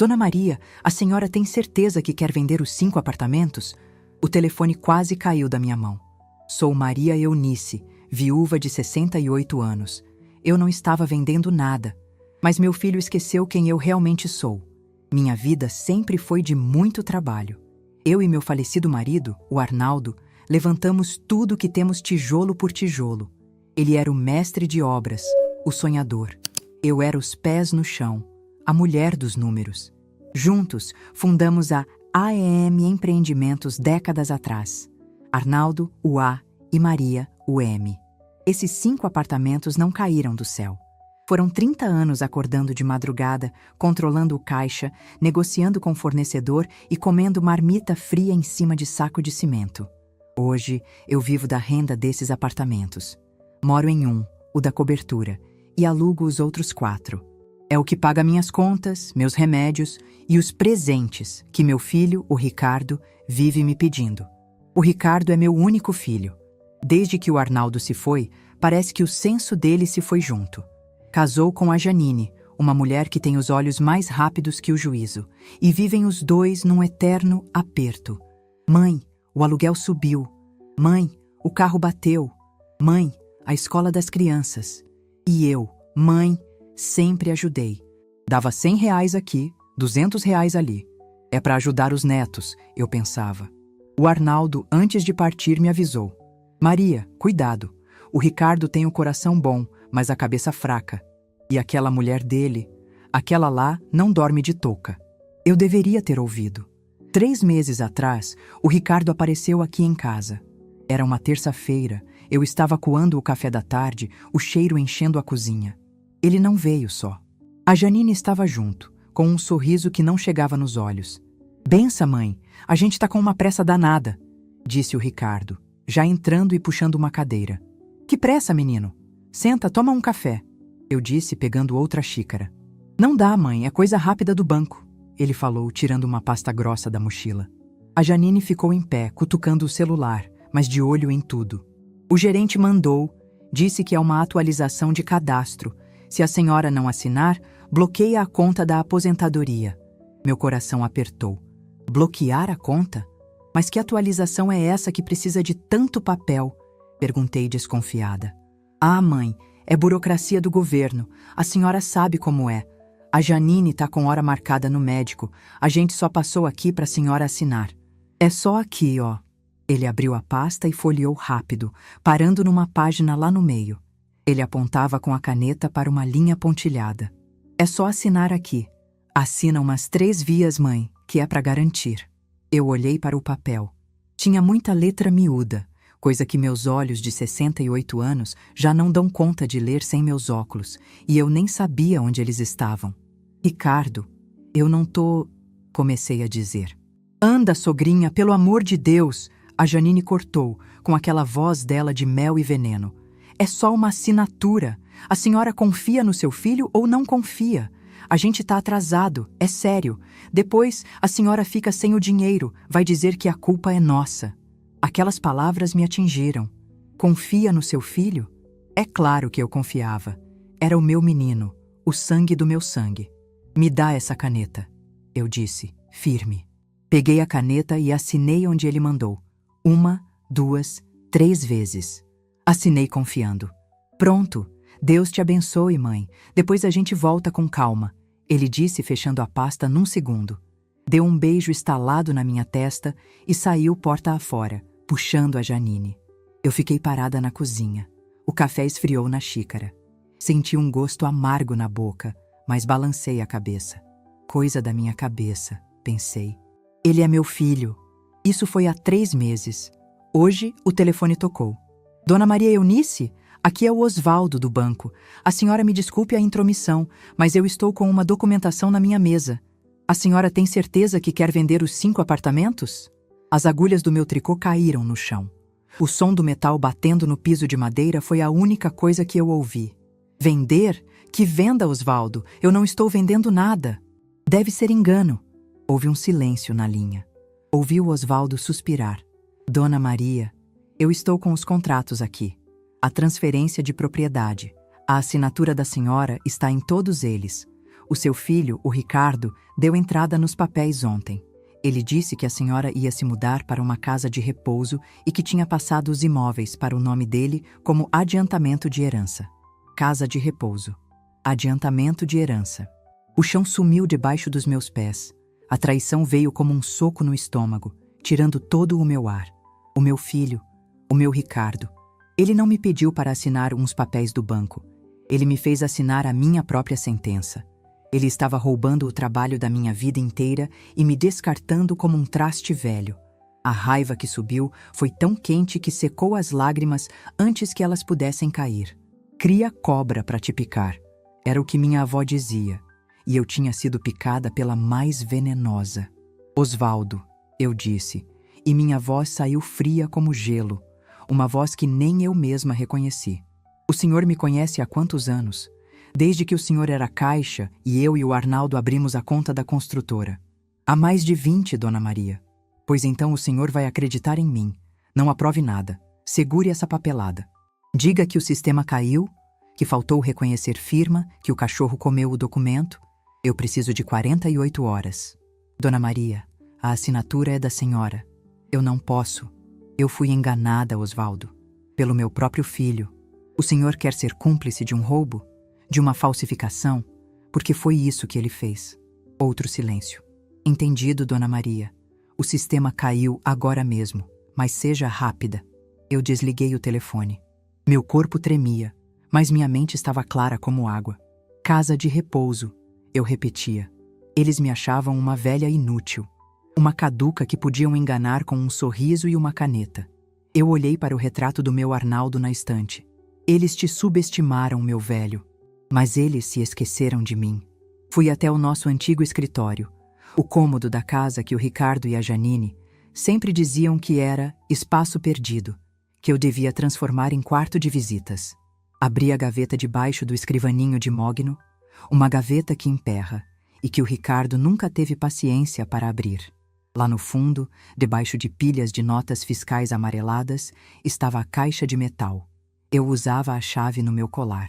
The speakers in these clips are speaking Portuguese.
Dona Maria, a senhora tem certeza que quer vender os 5 apartamentos? O telefone quase caiu da minha mão. Sou Maria Eunice, viúva de 68 anos. Eu não estava vendendo nada, mas meu filho esqueceu quem eu realmente sou. Minha vida sempre foi de muito trabalho. Eu e meu falecido marido, o Arnaldo, levantamos tudo que temos tijolo por tijolo. Ele era o mestre de obras, o sonhador. Eu era os pés no chão, a mulher dos números. Juntos, fundamos a AEM Empreendimentos décadas atrás. Arnaldo, o A, e Maria, o M. Esses 5 apartamentos não caíram do céu. Foram 30 anos acordando de madrugada, controlando o caixa, negociando com o fornecedor e comendo marmita fria em cima de saco de cimento. Hoje, eu vivo da renda desses apartamentos. Moro em um, o da cobertura, e alugo os outros 4. É o que paga minhas contas, meus remédios e os presentes que meu filho, o Ricardo, vive me pedindo. O Ricardo é meu único filho. Desde que o Arnaldo se foi, parece que o senso dele se foi junto. Casou com a Janine, uma mulher que tem os olhos mais rápidos que o juízo, e vivem os dois num eterno aperto. Mãe, o aluguel subiu. Mãe, o carro bateu. Mãe, a escola das crianças. E eu, mãe, sempre ajudei. Dava R$100 aqui, R$200 ali. É para ajudar os netos, eu pensava. O Arnaldo, antes de partir, me avisou. Maria, cuidado. O Ricardo tem o coração bom, mas a cabeça fraca. E aquela mulher dele, aquela lá, não dorme de touca. Eu deveria ter ouvido. 3 meses atrás, o Ricardo apareceu aqui em casa. Era uma terça-feira, eu estava coando o café da tarde, o cheiro enchendo a cozinha. Ele não veio só. A Janine estava junto, com um sorriso que não chegava nos olhos. Bença, mãe, a gente tá com uma pressa danada, disse o Ricardo, já entrando e puxando uma cadeira. Que pressa, menino? Senta, toma um café, eu disse, pegando outra xícara. Não dá, mãe, é coisa rápida do banco, ele falou, tirando uma pasta grossa da mochila. A Janine ficou em pé, cutucando o celular, mas de olho em tudo. O gerente mandou, disse que é uma atualização de cadastro. Se a senhora não assinar, bloqueia a conta da aposentadoria. Meu coração apertou. Bloquear a conta? Mas que atualização é essa que precisa de tanto papel? Perguntei desconfiada. Ah, mãe, é burocracia do governo. A senhora sabe como é. A Janine tá com hora marcada no médico. A gente só passou aqui para a senhora assinar. É só aqui, ó. Ele abriu a pasta e folheou rápido, parando numa página lá no meio. Ele apontava com a caneta para uma linha pontilhada. É só assinar aqui. Assina umas 3 vias, mãe, que é para garantir. Eu olhei para o papel. Tinha muita letra miúda, coisa que meus olhos de 68 anos já não dão conta de ler sem meus óculos, e eu nem sabia onde eles estavam. Ricardo, eu não tô... comecei a dizer. Anda, sogrinha, pelo amor de Deus! A Janine cortou, com aquela voz dela de mel e veneno. É só uma assinatura. A senhora confia no seu filho ou não confia? A gente tá atrasado, é sério. Depois, a senhora fica sem o dinheiro, vai dizer que a culpa é nossa. Aquelas palavras me atingiram. Confia no seu filho? É claro que eu confiava. Era o meu menino, o sangue do meu sangue. Me dá essa caneta, eu disse, firme. Peguei a caneta e assinei onde ele mandou. 1, 2, 3 vezes. Assinei confiando. Pronto, Deus te abençoe, mãe. Depois a gente volta com calma, ele disse, fechando a pasta num segundo. Deu um beijo estalado na minha testa e saiu porta afora, puxando a Janine. Eu fiquei parada na cozinha. O café esfriou na xícara. Senti um gosto amargo na boca, mas balancei a cabeça. Coisa da minha cabeça, pensei. Ele é meu filho. Isso foi há 3 meses. Hoje, o telefone tocou. Dona Maria Eunice? Aqui é o Osvaldo, do banco. A senhora me desculpe a intromissão, mas eu estou com uma documentação na minha mesa. A senhora tem certeza que quer vender os 5 apartamentos? As agulhas do meu tricô caíram no chão. O som do metal batendo no piso de madeira foi a única coisa que eu ouvi. Vender? Que venda, Osvaldo? Eu não estou vendendo nada. Deve ser engano. Houve um silêncio na linha. Ouvi o Osvaldo suspirar. Dona Maria, eu estou com os contratos aqui. A transferência de propriedade. A assinatura da senhora está em todos eles. O seu filho, o Ricardo, deu entrada nos papéis ontem. Ele disse que a senhora ia se mudar para uma casa de repouso e que tinha passado os imóveis para o nome dele como adiantamento de herança. Casa de repouso. Adiantamento de herança. O chão sumiu debaixo dos meus pés. A traição veio como um soco no estômago, tirando todo o meu ar. O meu filho, o meu Ricardo. Ele não me pediu para assinar uns papéis do banco. Ele me fez assinar a minha própria sentença. Ele estava roubando o trabalho da minha vida inteira e me descartando como um traste velho. A raiva que subiu foi tão quente que secou as lágrimas antes que elas pudessem cair. Cria cobra para te picar. Era o que minha avó dizia. E eu tinha sido picada pela mais venenosa. Osvaldo, eu disse, e minha voz saiu fria como gelo, uma voz que nem eu mesma reconheci. O senhor me conhece há quantos anos? Desde que o senhor era caixa e eu e o Arnaldo abrimos a conta da construtora. Há mais de 20, Dona Maria. Pois então o senhor vai acreditar em mim. Não aprove nada. Segure essa papelada. Diga que o sistema caiu, que faltou reconhecer firma, que o cachorro comeu o documento. Eu preciso de 48 horas. Dona Maria, a assinatura é da senhora. Eu não posso. Eu fui enganada, Osvaldo. Pelo meu próprio filho. O senhor quer ser cúmplice de um roubo? De uma falsificação? Porque foi isso que ele fez. Outro silêncio. Entendido, Dona Maria. O sistema caiu agora mesmo, mas seja rápida. Eu desliguei o telefone. Meu corpo tremia, mas minha mente estava clara como água. Casa de repouso. Eu repetia. Eles me achavam uma velha inútil. Uma caduca que podiam enganar com um sorriso e uma caneta. Eu olhei para o retrato do meu Arnaldo na estante. Eles te subestimaram, meu velho. Mas eles se esqueceram de mim. Fui até o nosso antigo escritório, o cômodo da casa que o Ricardo e a Janine sempre diziam que era espaço perdido, que eu devia transformar em quarto de visitas. Abri a gaveta debaixo do escrivaninho de mogno, uma gaveta que emperra e que o Ricardo nunca teve paciência para abrir. Lá no fundo, debaixo de pilhas de notas fiscais amareladas, estava a caixa de metal. Eu usava a chave no meu colar.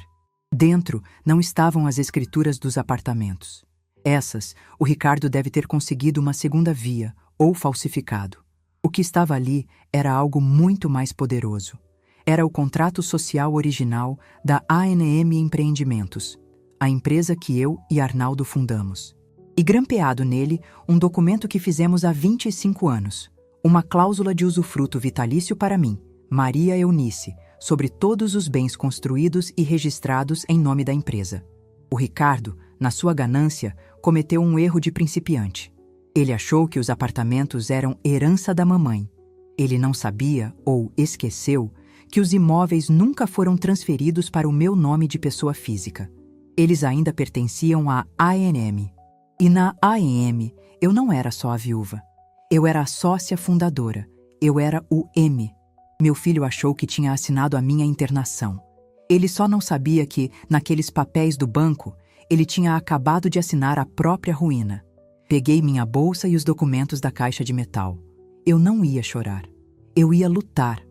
Dentro não estavam as escrituras dos apartamentos. Essas, o Ricardo deve ter conseguido uma segunda via ou falsificado. O que estava ali era algo muito mais poderoso. Era o contrato social original da ANM Empreendimentos, a empresa que eu e Arnaldo fundamos. E grampeado nele, um documento que fizemos há 25 anos. Uma cláusula de usufruto vitalício para mim, Maria Eunice, sobre todos os bens construídos e registrados em nome da empresa. O Ricardo, na sua ganância, cometeu um erro de principiante. Ele achou que os apartamentos eram herança da mamãe. Ele não sabia, ou esqueceu, que os imóveis nunca foram transferidos para o meu nome de pessoa física. Eles ainda pertenciam à ANM. E na ANM, eu não era só a viúva. Eu era a sócia fundadora. Eu era o M. Meu filho achou que tinha assinado a minha internação. Ele só não sabia que, naqueles papéis do banco, ele tinha acabado de assinar a própria ruína. Peguei minha bolsa e os documentos da caixa de metal. Eu não ia chorar. Eu ia lutar.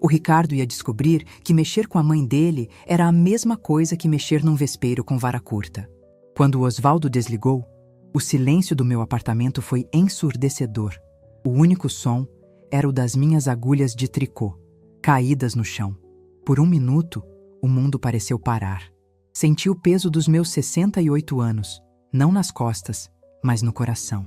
O Ricardo ia descobrir que mexer com a mãe dele era a mesma coisa que mexer num vespeiro com vara curta. Quando o Osvaldo desligou, o silêncio do meu apartamento foi ensurdecedor. O único som era o das minhas agulhas de tricô, caídas no chão. Por um minuto, o mundo pareceu parar. Senti o peso dos meus 68 anos, não nas costas, mas no coração.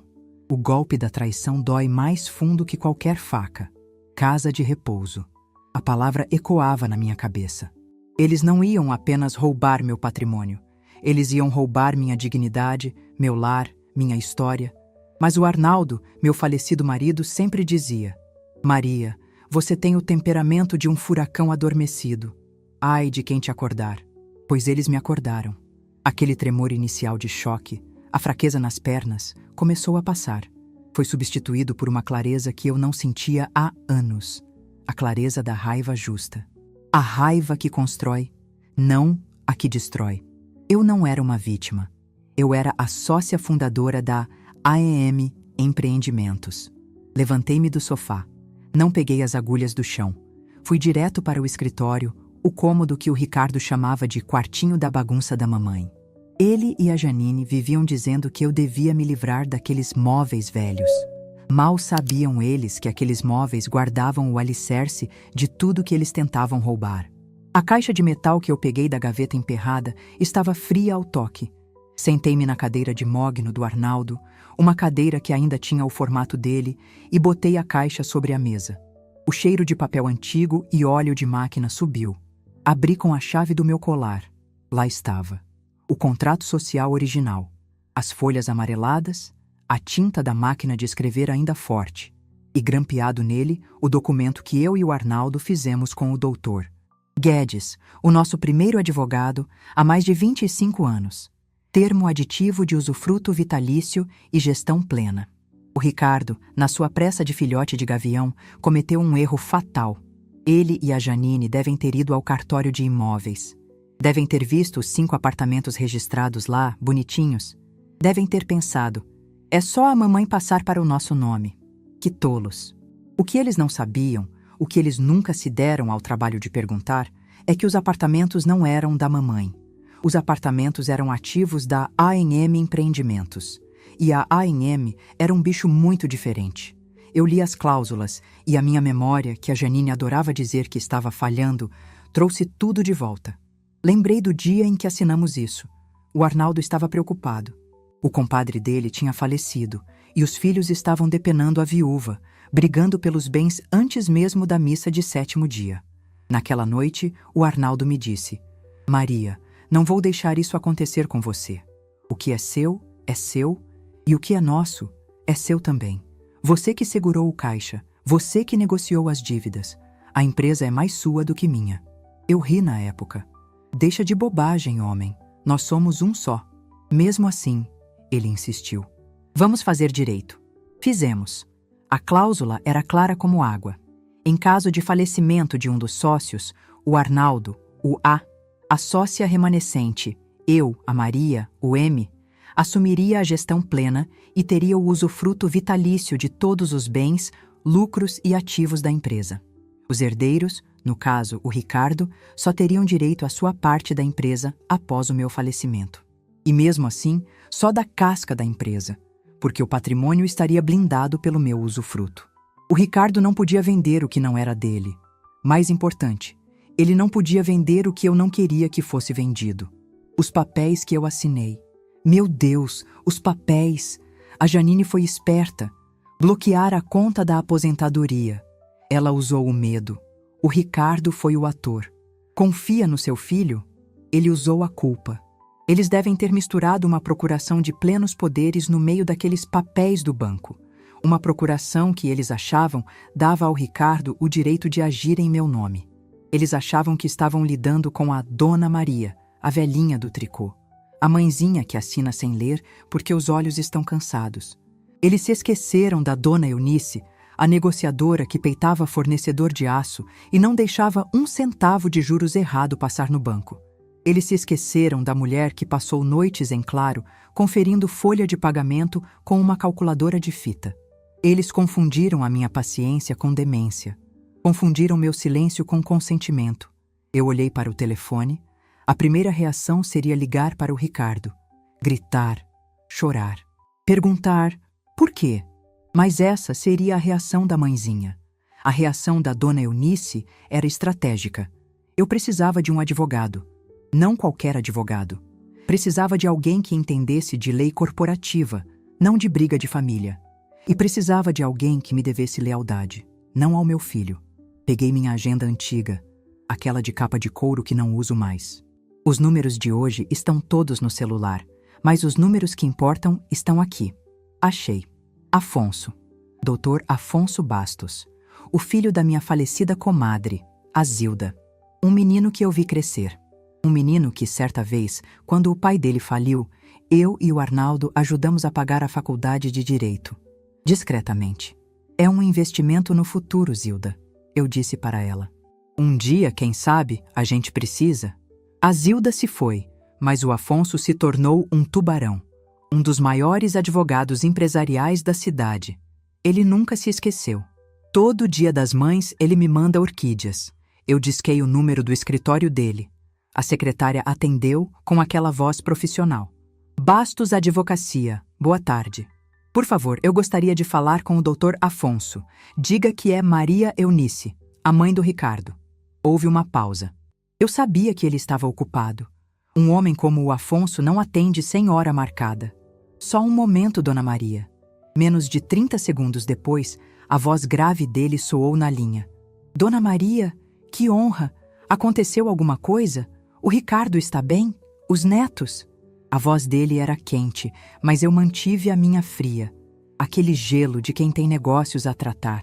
O golpe da traição dói mais fundo que qualquer faca. Casa de repouso. A palavra ecoava na minha cabeça. Eles não iam apenas roubar meu patrimônio. Eles iam roubar minha dignidade, meu lar, minha história. Mas o Arnaldo, meu falecido marido, sempre dizia: Maria, você tem o temperamento de um furacão adormecido. Ai de quem te acordar. Pois eles me acordaram. Aquele tremor inicial de choque, a fraqueza nas pernas, começou a passar. Foi substituído por uma clareza que eu não sentia há anos. A clareza da raiva justa. A raiva que constrói, não a que destrói. Eu não era uma vítima. Eu era a sócia fundadora da AEM Empreendimentos. Levantei-me do sofá. Não peguei as agulhas do chão. Fui direto para o escritório, o cômodo que o Ricardo chamava de quartinho da bagunça da mamãe. Ele e a Janine viviam dizendo que eu devia me livrar daqueles móveis velhos. Mal sabiam eles que aqueles móveis guardavam o alicerce de tudo que eles tentavam roubar. A caixa de metal que eu peguei da gaveta emperrada estava fria ao toque. Sentei-me na cadeira de mogno do Arnaldo, uma cadeira que ainda tinha o formato dele, e botei a caixa sobre a mesa. O cheiro de papel antigo e óleo de máquina subiu. Abri com a chave do meu colar. Lá estava. O contrato social original. As folhas amareladas, a tinta da máquina de escrever ainda forte. E grampeado nele, o documento que eu e o Arnaldo fizemos com o doutor Guedes, o nosso primeiro advogado, há mais de 25 anos. Termo aditivo de usufruto vitalício e gestão plena. O Ricardo, na sua pressa de filhote de gavião, cometeu um erro fatal. Ele e a Janine devem ter ido ao cartório de imóveis. Devem ter visto os 5 apartamentos registrados lá, bonitinhos. Devem ter pensado, é só a mamãe passar para o nosso nome. Que tolos! O que eles não sabiam, o que eles nunca se deram ao trabalho de perguntar, é que os apartamentos não eram da mamãe. Os apartamentos eram ativos da A&M Empreendimentos. E a A&M era um bicho muito diferente. Eu li as cláusulas e a minha memória, que a Janine adorava dizer que estava falhando, trouxe tudo de volta. Lembrei do dia em que assinamos isso. O Arnaldo estava preocupado. O compadre dele tinha falecido e os filhos estavam depenando a viúva, brigando pelos bens antes mesmo da missa de 7º dia. Naquela noite, o Arnaldo me disse: Maria, não vou deixar isso acontecer com você. O que é seu, e o que é nosso, é seu também. Você que segurou o caixa, você que negociou as dívidas. A empresa é mais sua do que minha. Eu ri na época. Deixa de bobagem, homem. Nós somos um só. Mesmo assim, ele insistiu. Vamos fazer direito. Fizemos. A cláusula era clara como água. Em caso de falecimento de um dos sócios, o Arnaldo, o A, a sócia remanescente, eu, a Maria, o M, assumiria a gestão plena e teria o usufruto vitalício de todos os bens, lucros e ativos da empresa. Os herdeiros, no caso o Ricardo, só teriam direito à sua parte da empresa após o meu falecimento. E mesmo assim, só da casca da empresa, porque o patrimônio estaria blindado pelo meu usufruto. O Ricardo não podia vender o que não era dele. Mais importante, ele não podia vender o que eu não queria que fosse vendido. Os papéis que eu assinei. Meu Deus, os papéis! A Janine foi esperta. Bloquear a conta da aposentadoria. Ela usou o medo. O Ricardo foi o ator. Confia no seu filho? Ele usou a culpa. Eles devem ter misturado uma procuração de plenos poderes no meio daqueles papéis do banco. Uma procuração que eles achavam dava ao Ricardo o direito de agir em meu nome. Eles achavam que estavam lidando com a Dona Maria, a velhinha do tricô. A mãezinha que assina sem ler porque os olhos estão cansados. Eles se esqueceram da Dona Eunice, a negociadora que peitava fornecedor de aço e não deixava 1 centavo de juros errado passar no banco. Eles se esqueceram da mulher que passou noites em claro, conferindo folha de pagamento com uma calculadora de fita. Eles confundiram a minha paciência com demência. Confundiram meu silêncio com consentimento. Eu olhei para o telefone. A primeira reação seria ligar para o Ricardo. Gritar, chorar, perguntar por quê? Mas essa seria a reação da mãezinha. A reação da Dona Eunice era estratégica. Eu precisava de um advogado. Não qualquer advogado. Precisava de alguém que entendesse de lei corporativa, não de briga de família. E precisava de alguém que me devesse lealdade, não ao meu filho. Peguei minha agenda antiga, aquela de capa de couro que não uso mais. Os números de hoje estão todos no celular, mas os números que importam estão aqui. Achei. Afonso. Dr. Afonso Bastos. O filho da minha falecida comadre, a Zilda. Um menino que eu vi crescer. Um menino que, certa vez, quando o pai dele faliu, eu e o Arnaldo ajudamos a pagar a faculdade de Direito. Discretamente. É um investimento no futuro, Zilda, eu disse para ela. Um dia, quem sabe, a gente precisa. A Zilda se foi, mas o Afonso se tornou um tubarão. Um dos maiores advogados empresariais da cidade. Ele nunca se esqueceu. Todo Dia das Mães ele me manda orquídeas. Eu disquei o número do escritório dele. A secretária atendeu com aquela voz profissional. Bastos Advocacia, boa tarde. Por favor, eu gostaria de falar com o Dr. Afonso. Diga que é Maria Eunice, a mãe do Ricardo. Houve uma pausa. Eu sabia que ele estava ocupado. Um homem como o Afonso não atende sem hora marcada. Só um momento, Dona Maria. Menos de 30 segundos depois, a voz grave dele soou na linha. Dona Maria, que honra! Aconteceu alguma coisa? O Ricardo está bem? Os netos? A voz dele era quente, mas eu mantive a minha fria. Aquele gelo de quem tem negócios a tratar.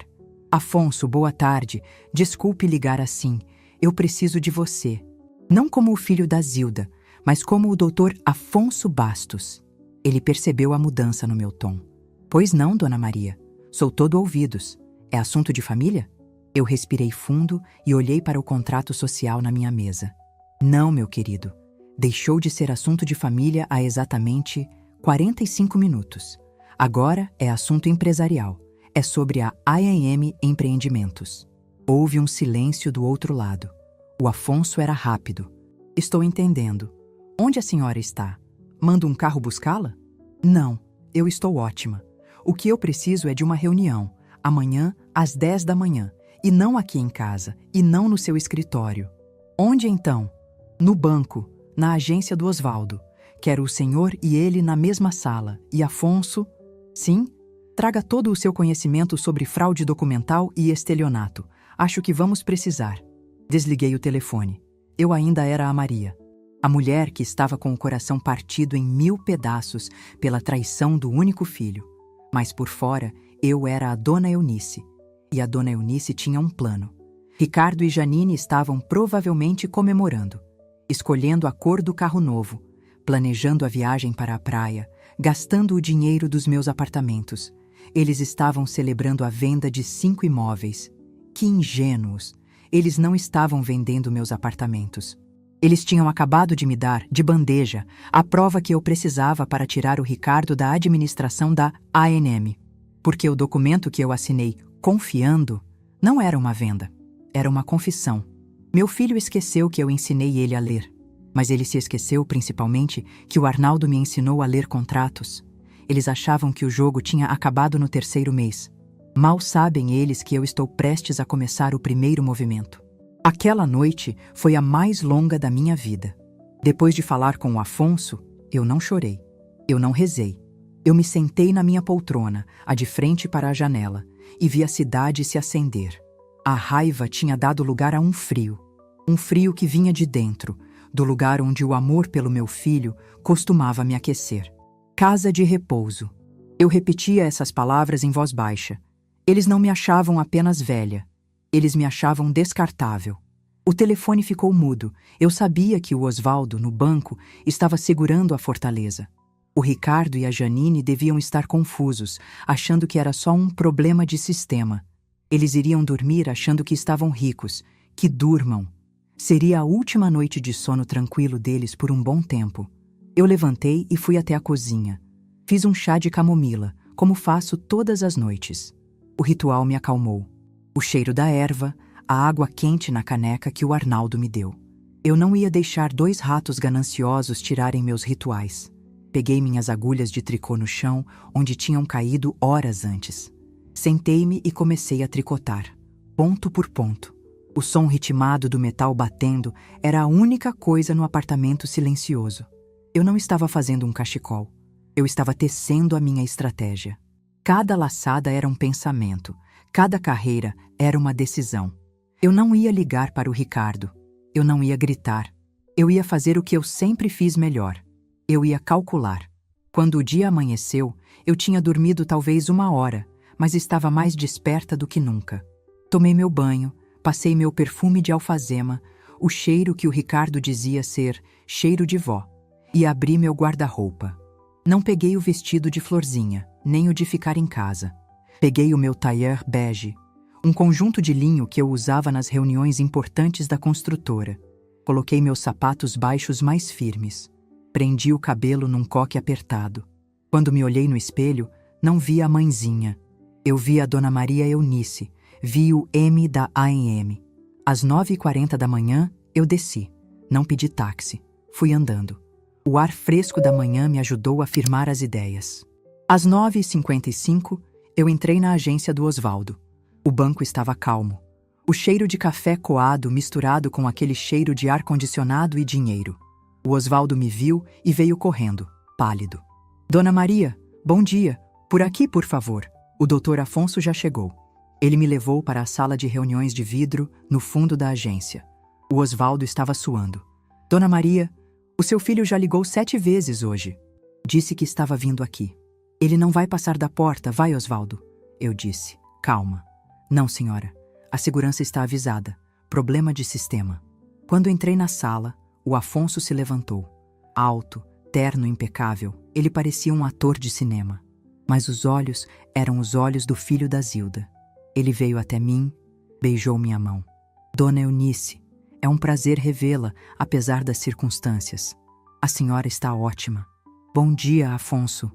Afonso, boa tarde. Desculpe ligar assim. Eu preciso de você. Não como o filho da Zilda, mas como o Dr. Afonso Bastos. Ele percebeu a mudança no meu tom. Pois não, Dona Maria. Sou todo ouvidos. É assunto de família? Eu respirei fundo e olhei para o contrato social na minha mesa. Não, meu querido. Deixou de ser assunto de família há exatamente 45 minutos. Agora é assunto empresarial. É sobre a I&M Empreendimentos. Houve um silêncio do outro lado. O Afonso era rápido. Estou entendendo. Onde a senhora está? Mando um carro buscá-la? Não, eu estou ótima. O que eu preciso é de uma reunião, amanhã às 10 da manhã, e não aqui em casa, e não no seu escritório. Onde então? No banco, na agência do Osvaldo. Quero o senhor e ele na mesma sala, e Afonso... Sim? Traga todo o seu conhecimento sobre fraude documental e estelionato. Acho que vamos precisar. Desliguei o telefone. Eu ainda era a Maria. A mulher que estava com o coração partido em 1000 pedaços pela traição do único filho. Mas por fora, eu era a Dona Eunice. E a Dona Eunice tinha um plano. Ricardo e Janine estavam provavelmente comemorando, escolhendo a cor do carro novo, planejando a viagem para a praia, gastando o dinheiro dos meus apartamentos. Eles estavam celebrando a venda de 5 imóveis. Que ingênuos! Eles não estavam vendendo meus apartamentos. Eles tinham acabado de me dar, de bandeja, a prova que eu precisava para tirar o Ricardo da administração da I&M. Porque o documento que eu assinei, confiando, não era uma venda. Era uma confissão. Meu filho esqueceu que eu ensinei ele a ler. Mas ele se esqueceu, principalmente, que o Arnaldo me ensinou a ler contratos. Eles achavam que o jogo tinha acabado no 3º mês. Mal sabem eles que eu estou prestes a começar o 1º movimento. Aquela noite foi a mais longa da minha vida. Depois de falar com o Afonso, eu não chorei. Eu não rezei. Eu me sentei na minha poltrona, a de frente para a janela, e vi a cidade se acender. A raiva tinha dado lugar a um frio que vinha de dentro, do lugar onde o amor pelo meu filho costumava me aquecer. Casa de repouso. Eu repetia essas palavras em voz baixa. Eles não me achavam apenas velha. Eles me achavam descartável. O telefone ficou mudo. Eu sabia que o Osvaldo, no banco, estava segurando a fortaleza. O Ricardo e a Janine deviam estar confusos, achando que era só um problema de sistema. Eles iriam dormir achando que estavam ricos. Que durmam. Seria a última noite de sono tranquilo deles por um bom tempo. Eu levantei e fui até a cozinha. Fiz um chá de camomila, como faço todas as noites. O ritual me acalmou. O cheiro da erva, a água quente na caneca que o Arnaldo me deu. Eu não ia deixar 2 ratos gananciosos tirarem meus rituais. Peguei minhas agulhas de tricô no chão, onde tinham caído horas antes. Sentei-me e comecei a tricotar, ponto por ponto. O som ritmado do metal batendo era a única coisa no apartamento silencioso. Eu não estava fazendo um cachecol. Eu estava tecendo a minha estratégia. Cada laçada era um pensamento. Cada carreira era uma decisão. Eu não ia ligar para o Ricardo. Eu não ia gritar. Eu ia fazer o que eu sempre fiz melhor. Eu ia calcular. Quando o dia amanheceu, eu tinha dormido talvez 1 hora, mas estava mais desperta do que nunca. Tomei meu banho, passei meu perfume de alfazema, o cheiro que o Ricardo dizia ser cheiro de vó, e abri meu guarda-roupa. Não peguei o vestido de florzinha, nem o de ficar em casa. Peguei o meu tailleur bege, um conjunto de linho que eu usava nas reuniões importantes da construtora. Coloquei meus sapatos baixos mais firmes. Prendi o cabelo num coque apertado. Quando me olhei no espelho, não vi a mãezinha. Eu vi a Dona Maria Eunice, vi o M da I&M. Às 9h40 da manhã, eu desci. Não pedi táxi. Fui andando. O ar fresco da manhã me ajudou a firmar as ideias. Às 9h55, eu entrei na agência do Osvaldo. O banco estava calmo. O cheiro de café coado misturado com aquele cheiro de ar-condicionado e dinheiro. O Osvaldo me viu e veio correndo, pálido. Dona Maria, bom dia. Por aqui, por favor. O doutor Afonso já chegou. Ele me levou para a sala de reuniões de vidro, no fundo da agência. O Osvaldo estava suando. Dona Maria, o seu filho já ligou 7 vezes hoje. Disse que estava vindo aqui. Ele não vai passar da porta, vai, Osvaldo? Eu disse. Calma. Não, senhora. A segurança está avisada. Problema de sistema. Quando entrei na sala, o Afonso se levantou. Alto, terno impecável, ele parecia um ator de cinema. Mas os olhos eram os olhos do filho da Zilda. Ele veio até mim, beijou minha mão. Dona Eunice, é um prazer revê-la, apesar das circunstâncias. A senhora está ótima. Bom dia, Afonso.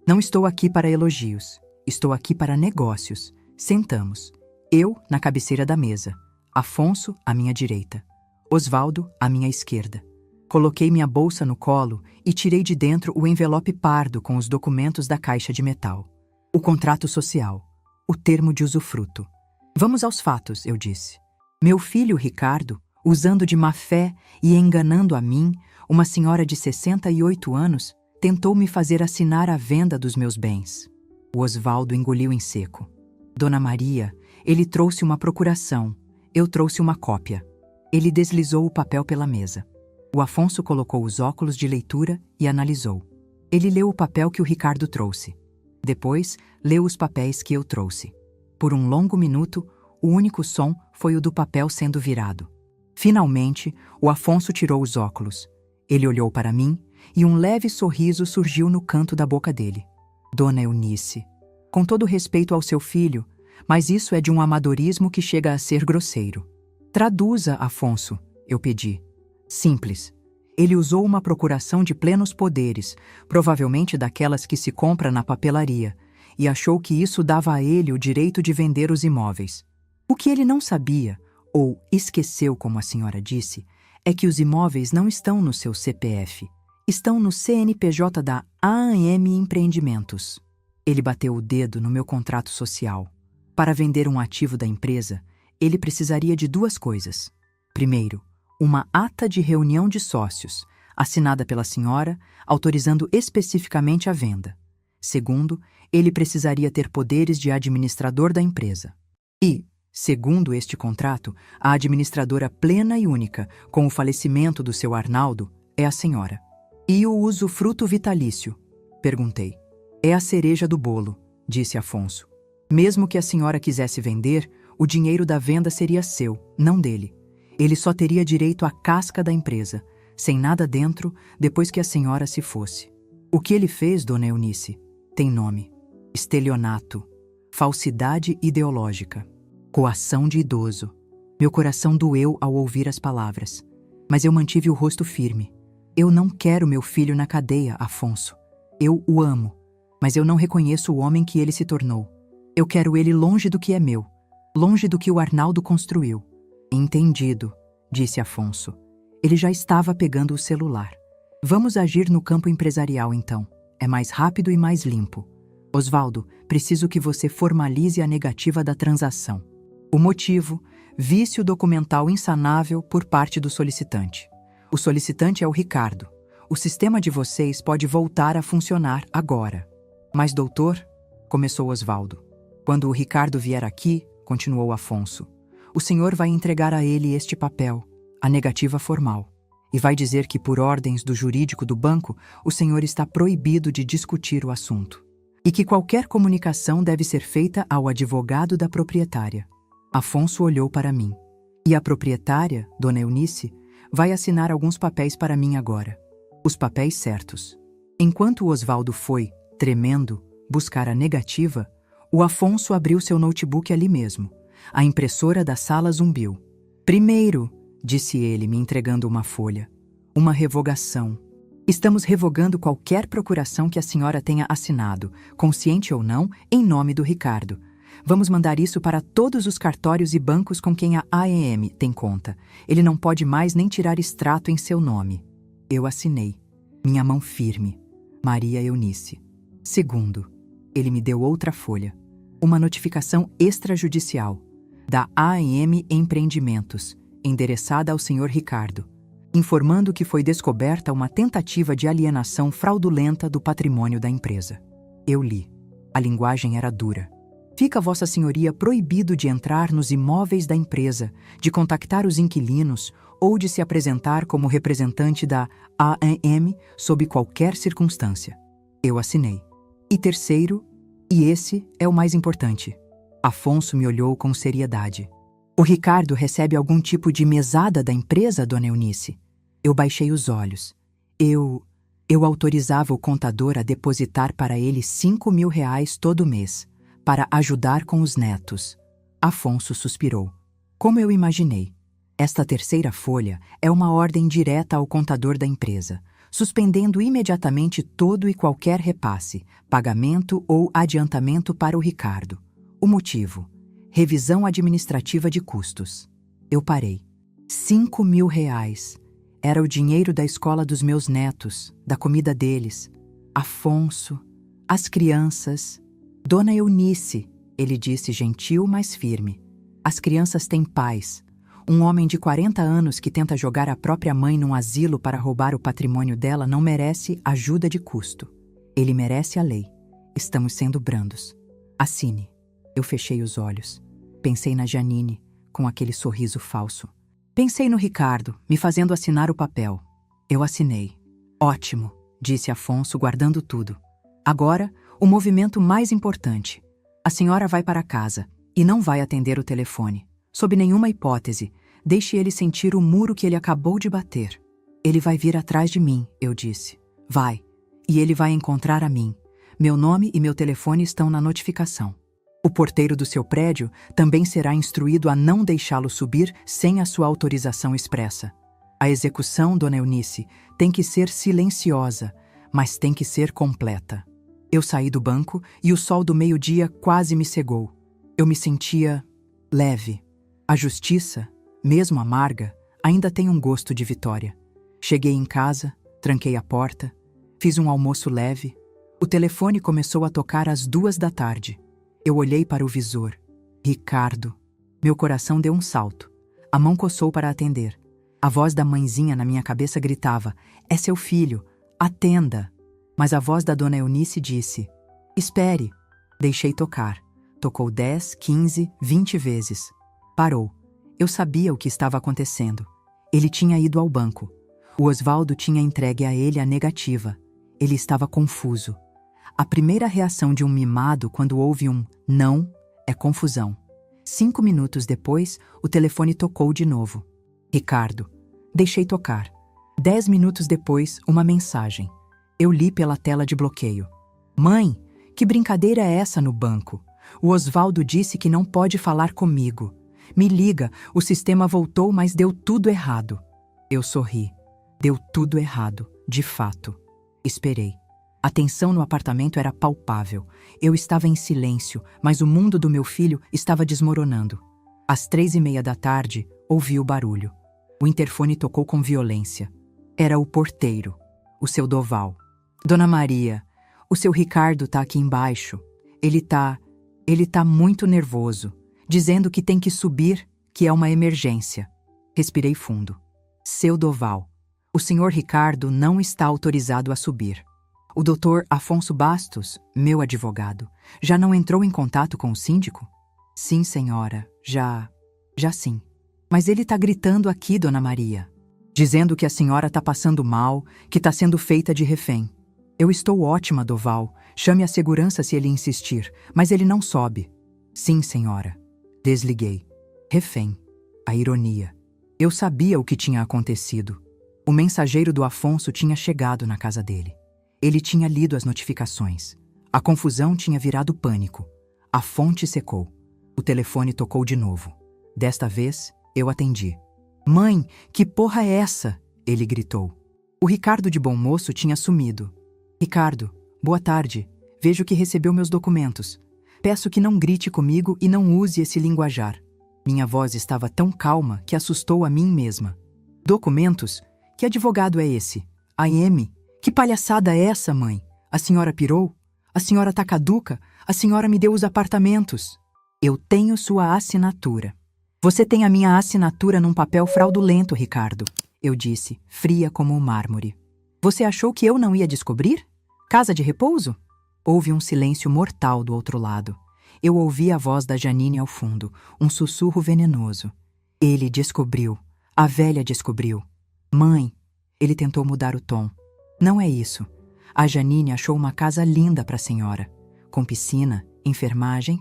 Não estou aqui para elogios. Estou aqui para negócios. Sentamos. Eu, na cabeceira da mesa. Afonso, à minha direita. Osvaldo, à minha esquerda. Coloquei minha bolsa no colo e tirei de dentro o envelope pardo com os documentos da caixa de metal. O contrato social. O termo de usufruto. Vamos aos fatos, eu disse. Meu filho, Ricardo, usando de má fé e enganando a mim, uma senhora de 68 anos, tentou me fazer assinar a venda dos meus bens. O Osvaldo engoliu em seco. Dona Maria, ele trouxe uma procuração. Eu trouxe uma cópia. Ele deslizou o papel pela mesa. O Afonso colocou os óculos de leitura e analisou. Ele leu o papel que o Ricardo trouxe. Depois, leu os papéis que eu trouxe. Por um longo minuto, o único som foi o do papel sendo virado. Finalmente, o Afonso tirou os óculos. Ele olhou para mim e um leve sorriso surgiu no canto da boca dele. Dona Eunice, com todo respeito ao seu filho, mas isso é de um amadorismo que chega a ser grosseiro. Traduza, Afonso, eu pedi. Simples. Ele usou uma procuração de plenos poderes, provavelmente daquelas que se compra na papelaria, e achou que isso dava a ele o direito de vender os imóveis. O que ele não sabia, ou esqueceu, como a senhora disse, é que os imóveis não estão no seu CPF, estão no CNPJ da AAM Empreendimentos. Ele bateu o dedo no meu contrato social. Para vender um ativo da empresa, ele precisaria de 2 coisas. Primeiro, uma ata de reunião de sócios, assinada pela senhora, autorizando especificamente a venda. Segundo, ele precisaria ter poderes de administrador da empresa. E, segundo este contrato, a administradora plena e única, com o falecimento do seu Arnaldo, é a senhora. E o usufruto vitalício? Perguntei. É a cereja do bolo, disse Afonso. Mesmo que a senhora quisesse vender, o dinheiro da venda seria seu, não dele. Ele só teria direito à casca da empresa, sem nada dentro, depois que a senhora se fosse. O que ele fez, dona Eunice, tem nome. Estelionato. Falsidade ideológica. Coação de idoso. Meu coração doeu ao ouvir as palavras. Mas eu mantive o rosto firme. Eu não quero meu filho na cadeia, Afonso. Eu o amo, mas eu não reconheço o homem que ele se tornou. Eu quero ele longe do que é meu, longe do que o Arnaldo construiu. Entendido, disse Afonso. Ele já estava pegando o celular. Vamos agir no campo empresarial, então. É mais rápido e mais limpo. Osvaldo, preciso que você formalize a negativa da transação. O motivo, vício documental insanável por parte do solicitante. O solicitante é o Ricardo. O sistema de vocês pode voltar a funcionar agora. Mas, doutor, começou Osvaldo. Quando o Ricardo vier aqui, continuou Afonso, o senhor vai entregar a ele este papel, a negativa formal, e vai dizer que, por ordens do jurídico do banco, o senhor está proibido de discutir o assunto. E que qualquer comunicação deve ser feita ao advogado da proprietária. Afonso olhou para mim. E a proprietária, dona Eunice, vai assinar alguns papéis para mim agora. Os papéis certos. Enquanto o Osvaldo foi, tremendo, buscar a negativa, o Afonso abriu seu notebook ali mesmo. A impressora da sala zumbiu. Primeiro, disse ele, me entregando uma folha. Uma revogação. Estamos revogando qualquer procuração que a senhora tenha assinado, consciente ou não, em nome do Ricardo. Vamos mandar isso para todos os cartórios e bancos com quem a AEM tem conta. Ele não pode mais nem tirar extrato em seu nome. Eu assinei. Minha mão firme. Maria Eunice. Segundo, ele me deu outra folha. Uma notificação extrajudicial da AEM Empreendimentos, endereçada ao Sr. Ricardo, informando que foi descoberta uma tentativa de alienação fraudulenta do patrimônio da empresa. Eu li. A linguagem era dura. Fica Vossa Senhoria proibido de entrar nos imóveis da empresa, de contactar os inquilinos ou de se apresentar como representante da AEM sob qualquer circunstância. Eu assinei. E terceiro, e esse é o mais importante. Afonso me olhou com seriedade. O Ricardo recebe algum tipo de mesada da empresa, dona Eunice? Eu baixei os olhos. Eu autorizava o contador a depositar para ele R$ 5.000 todo mês, para ajudar com os netos. Afonso suspirou. Como eu imaginei. Esta terceira folha é uma ordem direta ao contador da empresa, suspendendo imediatamente todo e qualquer repasse, pagamento ou adiantamento para o Ricardo. O motivo: revisão administrativa de custos. Eu parei. R$ 5.000. Era o dinheiro da escola dos meus netos, da comida deles. Afonso, as crianças. Dona Eunice, ele disse gentil, mas firme. As crianças têm pais. Um homem de 40 anos que tenta jogar a própria mãe num asilo para roubar o patrimônio dela não merece ajuda de custo. Ele merece a lei. Estamos sendo brandos. Assine. Eu fechei os olhos. Pensei na Janine, com aquele sorriso falso. Pensei no Ricardo, me fazendo assinar o papel. Eu assinei. Ótimo, disse Afonso, guardando tudo. Agora, o movimento mais importante. A senhora vai para casa e não vai atender o telefone. Sob nenhuma hipótese, deixe ele sentir o muro que ele acabou de bater. Ele vai vir atrás de mim, eu disse. Vai. E ele vai encontrar a mim. Meu nome e meu telefone estão na notificação. O porteiro do seu prédio também será instruído a não deixá-lo subir sem a sua autorização expressa. A execução, dona Eunice, tem que ser silenciosa, mas tem que ser completa. Eu saí do banco e o sol do meio-dia quase me cegou. Eu me sentia leve. A justiça, mesmo amarga, ainda tem um gosto de vitória. Cheguei em casa, tranquei a porta, fiz um almoço leve. O telefone começou a tocar às 2 da tarde. Eu olhei para o visor. Ricardo. Meu coração deu um salto. A mão coçou para atender. A voz da mãezinha na minha cabeça gritava: é seu filho, atenda. Mas a voz da dona Eunice disse: espere. Deixei tocar. Tocou 10, 15, 20 vezes. Parou. Eu sabia o que estava acontecendo. Ele tinha ido ao banco. O Osvaldo tinha entregue a ele a negativa. Ele estava confuso. A primeira reação de um mimado quando ouve um não é confusão. 5 minutos depois, o telefone tocou de novo. Ricardo. Deixei tocar. 10 minutos depois, uma mensagem. Eu li pela tela de bloqueio. Mãe, que brincadeira é essa no banco? O Osvaldo disse que não pode falar comigo. Me liga, o sistema voltou, mas deu tudo errado. Eu sorri. Deu tudo errado, de fato. Esperei. A tensão no apartamento era palpável. Eu estava em silêncio, mas o mundo do meu filho estava desmoronando. Às 3:30 da tarde, ouvi o barulho. O interfone tocou com violência. Era o porteiro, o seu Doval. Dona Maria, o seu Ricardo tá aqui embaixo. Ele tá muito nervoso, dizendo que tem que subir, que é uma emergência. Respirei fundo. Seu Doval, o senhor Ricardo não está autorizado a subir. O doutor Afonso Bastos, meu advogado, já não entrou em contato com o síndico? Sim, senhora, já sim. Mas ele está gritando aqui, dona Maria, dizendo que a senhora está passando mal, que está sendo feita de refém. Eu estou ótima, Doval. Chame a segurança se ele insistir, mas ele não sobe. Sim, senhora. Desliguei. Refém. A ironia. Eu sabia o que tinha acontecido. O mensageiro do Afonso tinha chegado na casa dele. Ele tinha lido as notificações. A confusão tinha virado pânico. A fonte secou. O telefone tocou de novo. Desta vez, eu atendi. Mãe, que porra é essa? Ele gritou. O Ricardo de Bom Moço tinha sumido. Ricardo, boa tarde. Vejo que recebeu meus documentos. Peço que não grite comigo e não use esse linguajar. Minha voz estava tão calma que assustou a mim mesma. Documentos? Que advogado é esse? AM? Que palhaçada é essa, mãe? A senhora pirou? A senhora tá caduca? A senhora me deu os apartamentos. Eu tenho sua assinatura. Você tem a minha assinatura num papel fraudulento, Ricardo, eu disse, fria como o mármore. Você achou que eu não ia descobrir? Casa de repouso? Houve um silêncio mortal do outro lado. Eu ouvi a voz da Janine ao fundo, um sussurro venenoso. Ele descobriu. A velha descobriu. Mãe, ele tentou mudar o tom. Não é isso. A Janine achou uma casa linda para a senhora. Com piscina, enfermagem.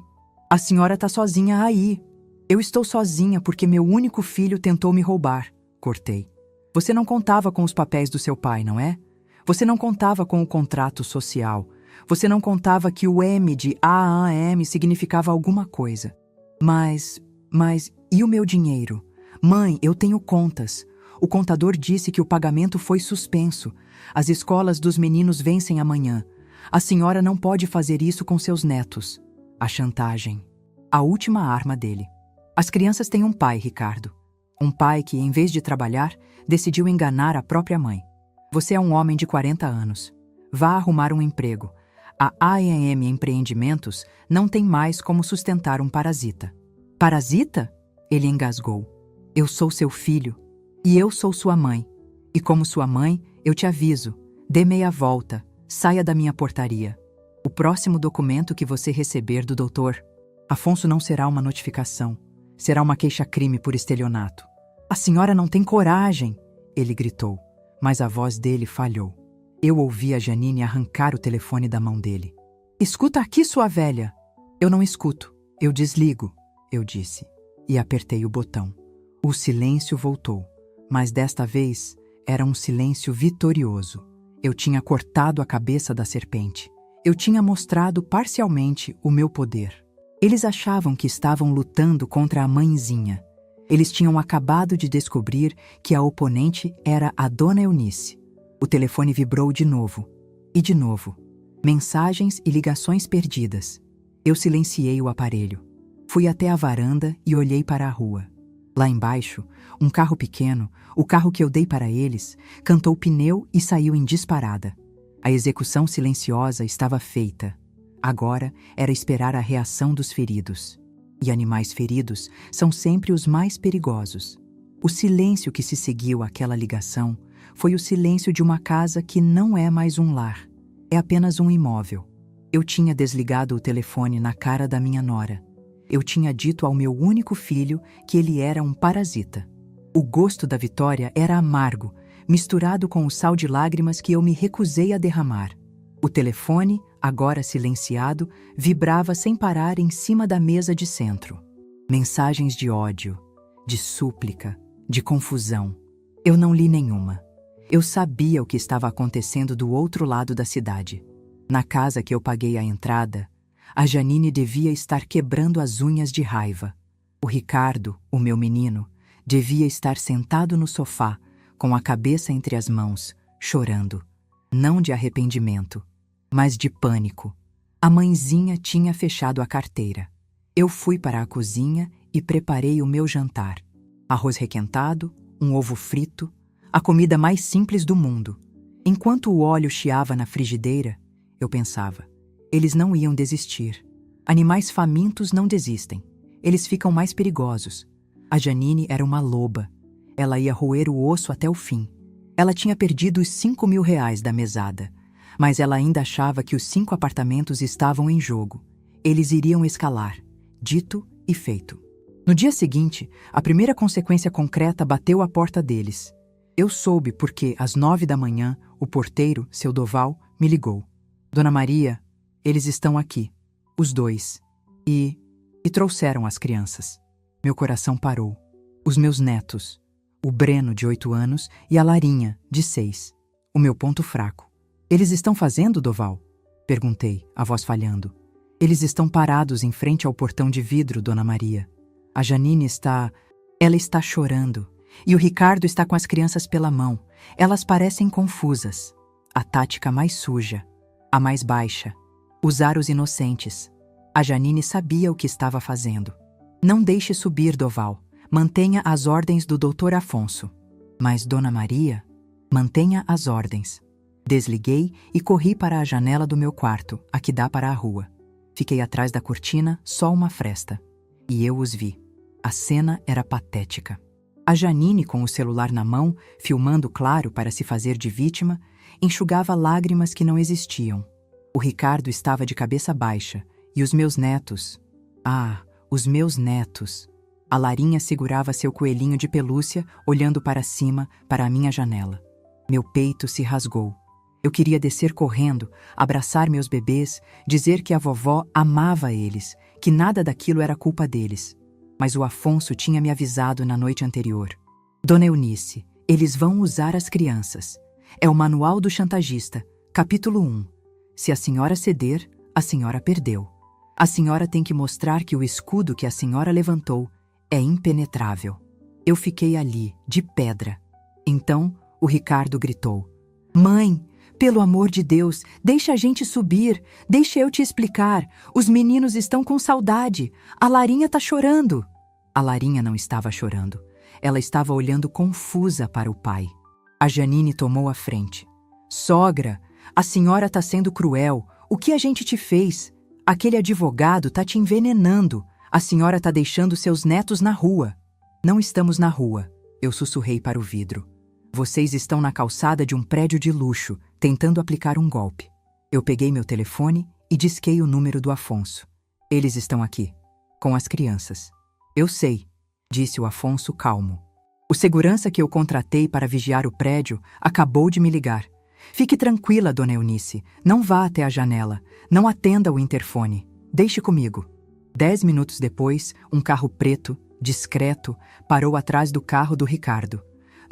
A senhora tá sozinha aí. Eu estou sozinha porque meu único filho tentou me roubar. Cortei. Você não contava com os papéis do seu pai, não é? Você não contava com o contrato social. Você não contava que o M de AAM significava alguma coisa. Mas, e o meu dinheiro? Mãe, eu tenho contas. O contador disse que o pagamento foi suspenso. As escolas dos meninos vencem amanhã. A senhora não pode fazer isso com seus netos. A chantagem. A última arma dele. As crianças têm um pai, Ricardo. Um pai que, em vez de trabalhar, decidiu enganar a própria mãe. Você é um homem de 40 anos. Vá arrumar um emprego. A AEM Empreendimentos não tem mais como sustentar um parasita. Parasita? Ele engasgou. Eu sou seu filho. E eu sou sua mãe. E como sua mãe, eu te aviso. Dê meia volta. Saia da minha portaria. O próximo documento que você receber do doutor Afonso não será uma notificação. Será uma queixa-crime por estelionato. A senhora não tem coragem, ele gritou. Mas a voz dele falhou. Eu ouvi a Janine arrancar o telefone da mão dele. Escuta aqui, sua velha. Eu não escuto. Eu desligo, eu disse. E apertei o botão. O silêncio voltou. Mas desta vez era um silêncio vitorioso. Eu tinha cortado a cabeça da serpente. Eu tinha mostrado parcialmente o meu poder. Eles achavam que estavam lutando contra a mãezinha. Eles tinham acabado de descobrir que a oponente era a Dona Eunice. O telefone vibrou de novo. E de novo. Mensagens e ligações perdidas. Eu silenciei o aparelho. Fui até a varanda e olhei para a rua. Lá embaixo, um carro pequeno, o carro que eu dei para eles, cantou pneu e saiu em disparada. A execução silenciosa estava feita. Agora era esperar a reação dos feridos. E animais feridos são sempre os mais perigosos. O silêncio que se seguiu àquela ligação foi o silêncio de uma casa que não é mais um lar. É apenas um imóvel. Eu tinha desligado o telefone na cara da minha nora. Eu tinha dito ao meu único filho que ele era um parasita. O gosto da vitória era amargo, misturado com o sal de lágrimas que eu me recusei a derramar. O telefone, agora silenciado, vibrava sem parar em cima da mesa de centro. Mensagens de ódio, de súplica, de confusão. Eu não li nenhuma. Eu sabia o que estava acontecendo do outro lado da cidade. Na casa que eu paguei a entrada, a Janine devia estar quebrando as unhas de raiva. O Ricardo, o meu menino, devia estar sentado no sofá, com a cabeça entre as mãos, chorando. Não de arrependimento, mas de pânico. A mãezinha tinha fechado a carteira. Eu fui para a cozinha e preparei o meu jantar. Arroz requentado, um ovo frito, a comida mais simples do mundo. Enquanto o óleo chiava na frigideira, eu pensava, eles não iam desistir. Animais famintos não desistem. Eles ficam mais perigosos. A Janine era uma loba. Ela ia roer o osso até o fim. Ela tinha perdido os 5.000 reais da mesada, mas ela ainda achava que os 5 apartamentos estavam em jogo. Eles iriam escalar. Dito e feito. No dia seguinte, a primeira consequência concreta bateu à porta deles. Eu soube porque, às 9 da manhã, o porteiro, seu Doval, me ligou. Dona Maria, eles estão aqui, os dois. E trouxeram as crianças. Meu coração parou. Os meus netos, o Breno, de 8 anos, e a Larinha, de 6. O meu ponto fraco. Eles estão fazendo, Doval? Perguntei, a voz falhando. Eles estão parados em frente ao portão de vidro, Dona Maria. A Janine está... Ela está chorando. E o Ricardo está com as crianças pela mão. Elas parecem confusas. A tática mais suja. A mais baixa. Usar os inocentes. A Janine sabia o que estava fazendo. Não deixe subir, Doval. Mantenha as ordens do Dr. Afonso. Mas, Dona Maria, mantenha as ordens. Desliguei e corri para a janela do meu quarto, a que dá para a rua. Fiquei atrás da cortina, só uma fresta. E eu os vi. A cena era patética. A Janine, com o celular na mão, filmando claro para se fazer de vítima, enxugava lágrimas que não existiam. O Ricardo estava de cabeça baixa, e os meus netos... Ah, os meus netos! A Larinha segurava seu coelhinho de pelúcia, olhando para cima, para a minha janela. Meu peito se rasgou. Eu queria descer correndo, abraçar meus bebês, dizer que a vovó amava eles, que nada daquilo era culpa deles. Mas o Afonso tinha me avisado na noite anterior. Dona Eunice, eles vão usar as crianças. É o Manual do Chantagista, capítulo 1. Se a senhora ceder, a senhora perdeu. A senhora tem que mostrar que o escudo que a senhora levantou é impenetrável. Eu fiquei ali, de pedra. Então, o Ricardo gritou: Mãe, pelo amor de Deus, deixa a gente subir, deixa eu te explicar. Os meninos estão com saudade. A Larinha tá chorando. A Larinha não estava chorando. Ela estava olhando confusa para o pai. A Janine tomou a frente. Sogra, a senhora tá sendo cruel. O que a gente te fez? Aquele advogado tá te envenenando. A senhora tá deixando seus netos na rua. Não estamos na rua, eu sussurrei para o vidro. Vocês estão na calçada de um prédio de luxo, tentando aplicar um golpe. Eu peguei meu telefone e disquei o número do Afonso. Eles estão aqui, com as crianças. Eu sei, disse o Afonso calmo. O segurança que eu contratei para vigiar o prédio acabou de me ligar. Fique tranquila, Dona Eunice. Não vá até a janela. Não atenda o interfone. Deixe comigo. 10 minutos depois, um carro preto, discreto, parou atrás do carro do Ricardo.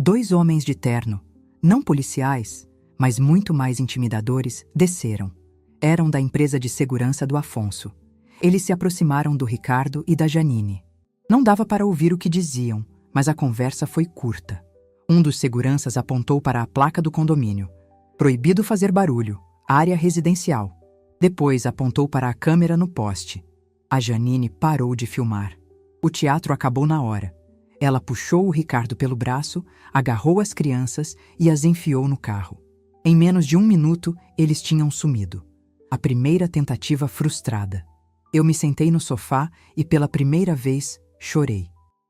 2 homens de terno, não policiais, mas muito mais intimidadores, desceram. Eram da empresa de segurança do Afonso. Eles se aproximaram do Ricardo e da Janine. Não dava para ouvir o que diziam, mas a conversa foi curta. Um dos seguranças apontou para a placa do condomínio. Proibido fazer barulho, área residencial. Depois apontou para a câmera no poste. A Janine parou de filmar. O teatro acabou na hora. Ela puxou o Ricardo pelo braço, agarrou as crianças e as enfiou no carro. Em menos de 1 minuto, eles tinham sumido. A primeira tentativa frustrada. Eu me sentei no sofá e pela primeira vez chorei.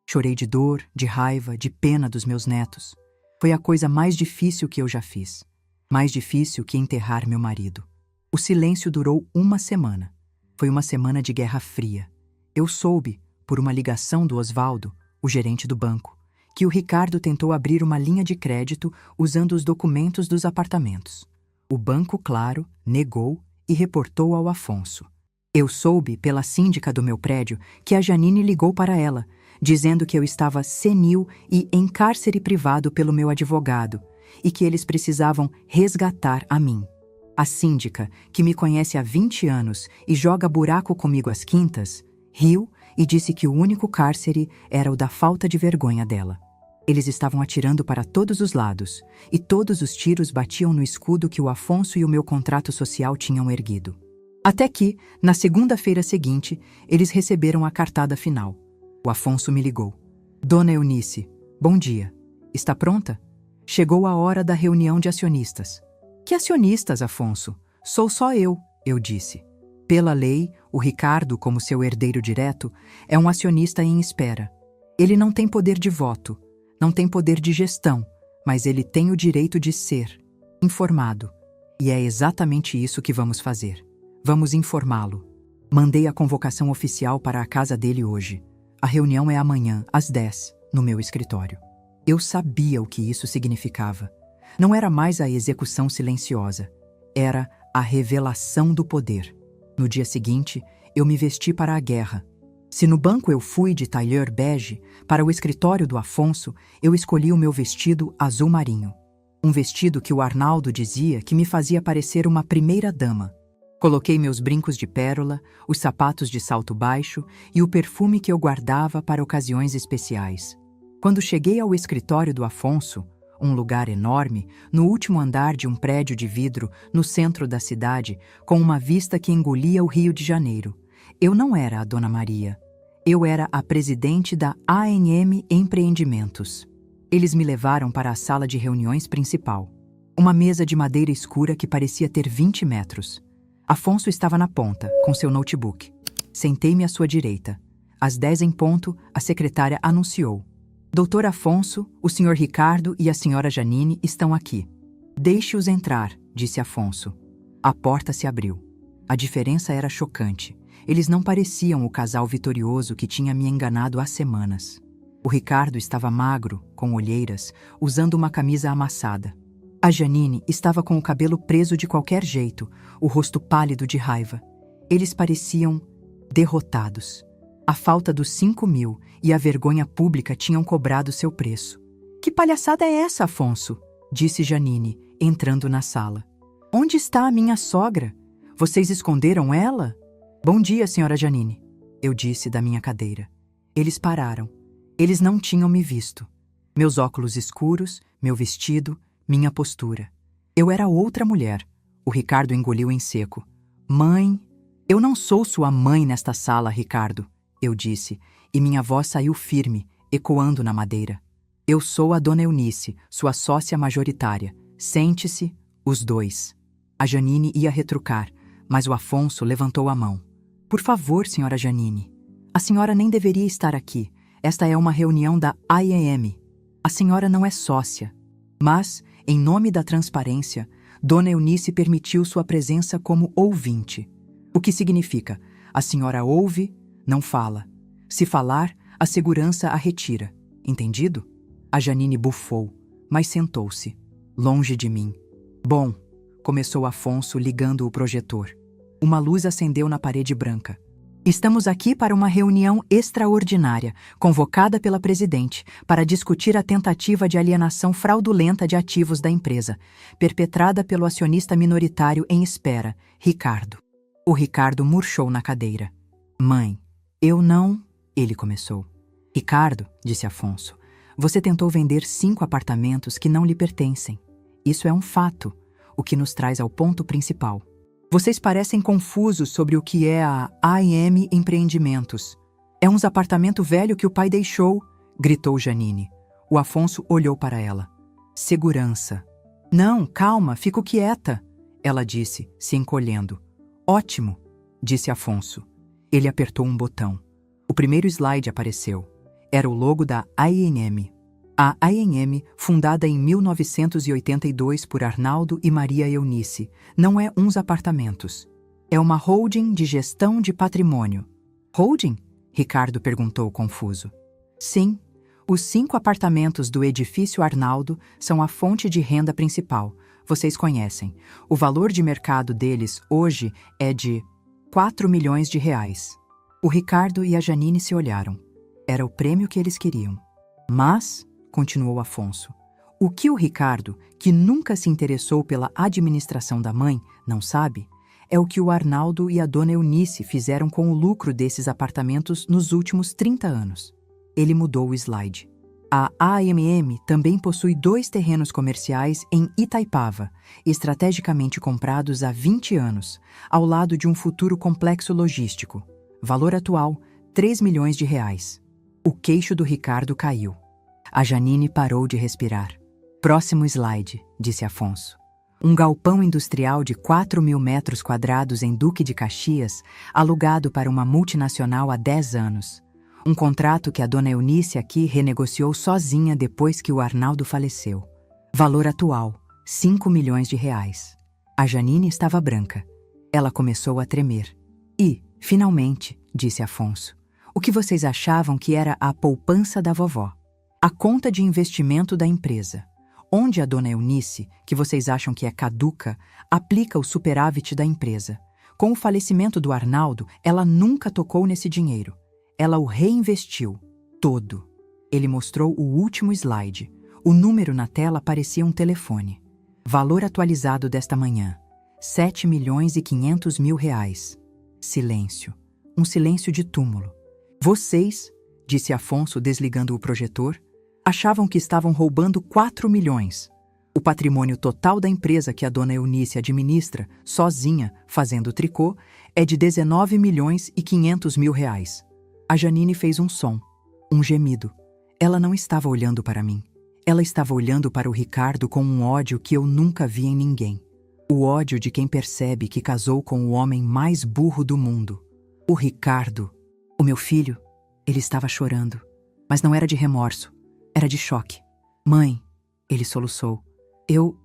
Chorei de dor, de raiva, de pena dos meus netos. Foi a coisa mais difícil que eu já fiz. Mais difícil que enterrar meu marido. O silêncio durou 1 semana. Foi uma semana de guerra fria. Eu soube, por uma ligação do Osvaldo, o gerente do banco, que o Ricardo tentou abrir uma linha de crédito usando os documentos dos apartamentos. O banco, claro, negou e reportou ao Afonso. Eu soube, pela síndica do meu prédio, que a Janine ligou para ela, dizendo que eu estava senil e em cárcere privado pelo meu advogado, e que eles precisavam resgatar a mim. A síndica, que me conhece há 20 anos e joga buraco comigo às quintas, riu e disse que o único cárcere era o da falta de vergonha dela. Eles estavam atirando para todos os lados, e todos os tiros batiam no escudo que o Afonso e o meu contrato social tinham erguido. Até que, na segunda-feira seguinte, eles receberam a cartada final. O Afonso me ligou. Dona Eunice, bom dia. Está pronta? Chegou a hora da reunião de acionistas. Que acionistas, Afonso? Sou só eu disse. Pela lei, o Ricardo, como seu herdeiro direto, é um acionista em espera. Ele não tem poder de voto, não tem poder de gestão, mas ele tem o direito de ser informado. E é exatamente isso que vamos fazer. Vamos informá-lo. Mandei a convocação oficial para a casa dele hoje. A reunião é amanhã, às 10, no meu escritório. Eu sabia o que isso significava. Não era mais a execução silenciosa. Era a revelação do poder. No dia seguinte, eu me vesti para a guerra. Se no banco eu fui de tailleur bege, para o escritório do Afonso, eu escolhi o meu vestido azul marinho. Um vestido que o Arnaldo dizia que me fazia parecer uma primeira-dama. Coloquei meus brincos de pérola, os sapatos de salto baixo e o perfume que eu guardava para ocasiões especiais. Quando cheguei ao escritório do Afonso, um lugar enorme, no último andar de um prédio de vidro no centro da cidade, com uma vista que engolia o Rio de Janeiro, Eu não era a Dona Maria. Eu era a presidente da ANM Empreendimentos. Eles me levaram para a sala de reuniões principal. Uma mesa de madeira escura que parecia ter 20 metros. Afonso estava na ponta, com seu notebook. Sentei-me à sua direita. Às 10 em ponto, a secretária anunciou: Doutor Afonso, o Sr. Ricardo e a Sra. Janine estão aqui. Deixe-os entrar, disse Afonso. A porta se abriu. A diferença era chocante. Eles não pareciam o casal vitorioso que tinha me enganado há semanas. O Ricardo estava magro, com olheiras, usando uma camisa amassada. A Janine estava com o cabelo preso de qualquer jeito, o rosto pálido de raiva. Eles pareciam derrotados. A falta dos 5.000 e a vergonha pública tinham cobrado seu preço. Que palhaçada é essa, Afonso? Disse Janine, entrando na sala. Onde está a minha sogra? Vocês esconderam ela? Bom dia, Sra. Janine, eu disse da minha cadeira. Eles pararam. Eles não tinham me visto. Meus óculos escuros, meu vestido, minha postura. Eu era outra mulher. O Ricardo engoliu em seco. Mãe, eu não sou sua mãe nesta sala, Ricardo, eu disse, e minha voz saiu firme, ecoando na madeira. Eu sou a Dona Eunice, sua sócia majoritária. Sente-se, os dois. A Janine ia retrucar, mas o Afonso levantou a mão. Por favor, Sra. Janine. A senhora nem deveria estar aqui. Esta é uma reunião da AEM. A senhora não é sócia. Mas, em nome da transparência, Dona Eunice permitiu sua presença como ouvinte. O que significa, a senhora ouve, não fala. Se falar, a segurança a retira. Entendido? A Janine bufou, mas sentou-se, longe de mim. Bom, começou Afonso ligando o projetor. Uma luz acendeu na parede branca. Estamos aqui para uma reunião extraordinária, convocada pela presidente, para discutir a tentativa de alienação fraudulenta de ativos da empresa, perpetrada pelo acionista minoritário em espera, Ricardo. O Ricardo murchou na cadeira. Mãe, eu não... Ele começou. Ricardo, disse Afonso, você tentou vender 5 apartamentos que não lhe pertencem. Isso é um fato, o que nos traz ao ponto principal. Vocês parecem confusos sobre o que é a AEM Empreendimentos. É uns apartamento velho que o pai deixou, gritou Janine. O Afonso olhou para ela. Segurança. Não, calma, fico quieta, ela disse, se encolhendo. Ótimo, disse Afonso. Ele apertou um botão. O primeiro slide apareceu. Era o logo da AEM. A AEM, fundada em 1982 por Arnaldo e Maria Eunice, não é uns apartamentos. É uma holding de gestão de patrimônio. Holding? Ricardo perguntou confuso. Sim, os 5 apartamentos do edifício Arnaldo são a fonte de renda principal. Vocês conhecem. O valor de mercado deles hoje é de 4 milhões de reais. O Ricardo e a Janine se olharam. Era o prêmio que eles queriam. Mas... continuou Afonso. O que o Ricardo, que nunca se interessou pela administração da mãe, não sabe, é o que o Arnaldo e a Dona Eunice fizeram com o lucro desses apartamentos nos últimos 30 anos. Ele mudou o slide. A AMM também possui 2 terrenos comerciais em Itaipava, estrategicamente comprados há 20 anos, ao lado de um futuro complexo logístico. Valor atual, 3 milhões de reais. O queixo do Ricardo caiu. A Janine parou de respirar. Próximo slide, disse Afonso. Um galpão industrial de 4.000 metros quadrados em Duque de Caxias, alugado para uma multinacional há 10 anos. Um contrato que a Dona Eunice aqui renegociou sozinha depois que o Arnaldo faleceu. Valor atual, 5 milhões de reais. A Janine estava branca. Ela começou a tremer. E, finalmente, disse Afonso, o que vocês achavam que era a poupança da vovó? A conta de investimento da empresa, onde a Dona Eunice, que vocês acham que é caduca, aplica o superávit da empresa. Com o falecimento do Arnaldo, ela nunca tocou nesse dinheiro. Ela o reinvestiu, todo. Ele mostrou o último slide. O número na tela parecia um telefone. Valor atualizado desta manhã, 7 milhões e 500 mil reais. Silêncio. Um silêncio de túmulo. Vocês, disse Afonso desligando o projetor, achavam que estavam roubando 4 milhões. O patrimônio total da empresa que a dona Eunice administra, sozinha, fazendo tricô, é de 19.500.000 reais. A Janine fez um som, um gemido. Ela não estava olhando para mim. Ela estava olhando para o Ricardo com um ódio que eu nunca vi em ninguém. O ódio de quem percebe que casou com o homem mais burro do mundo. O Ricardo, o meu filho, ele estava chorando. Mas não era de remorso, era de choque. Mãe, ele soluçou. Eu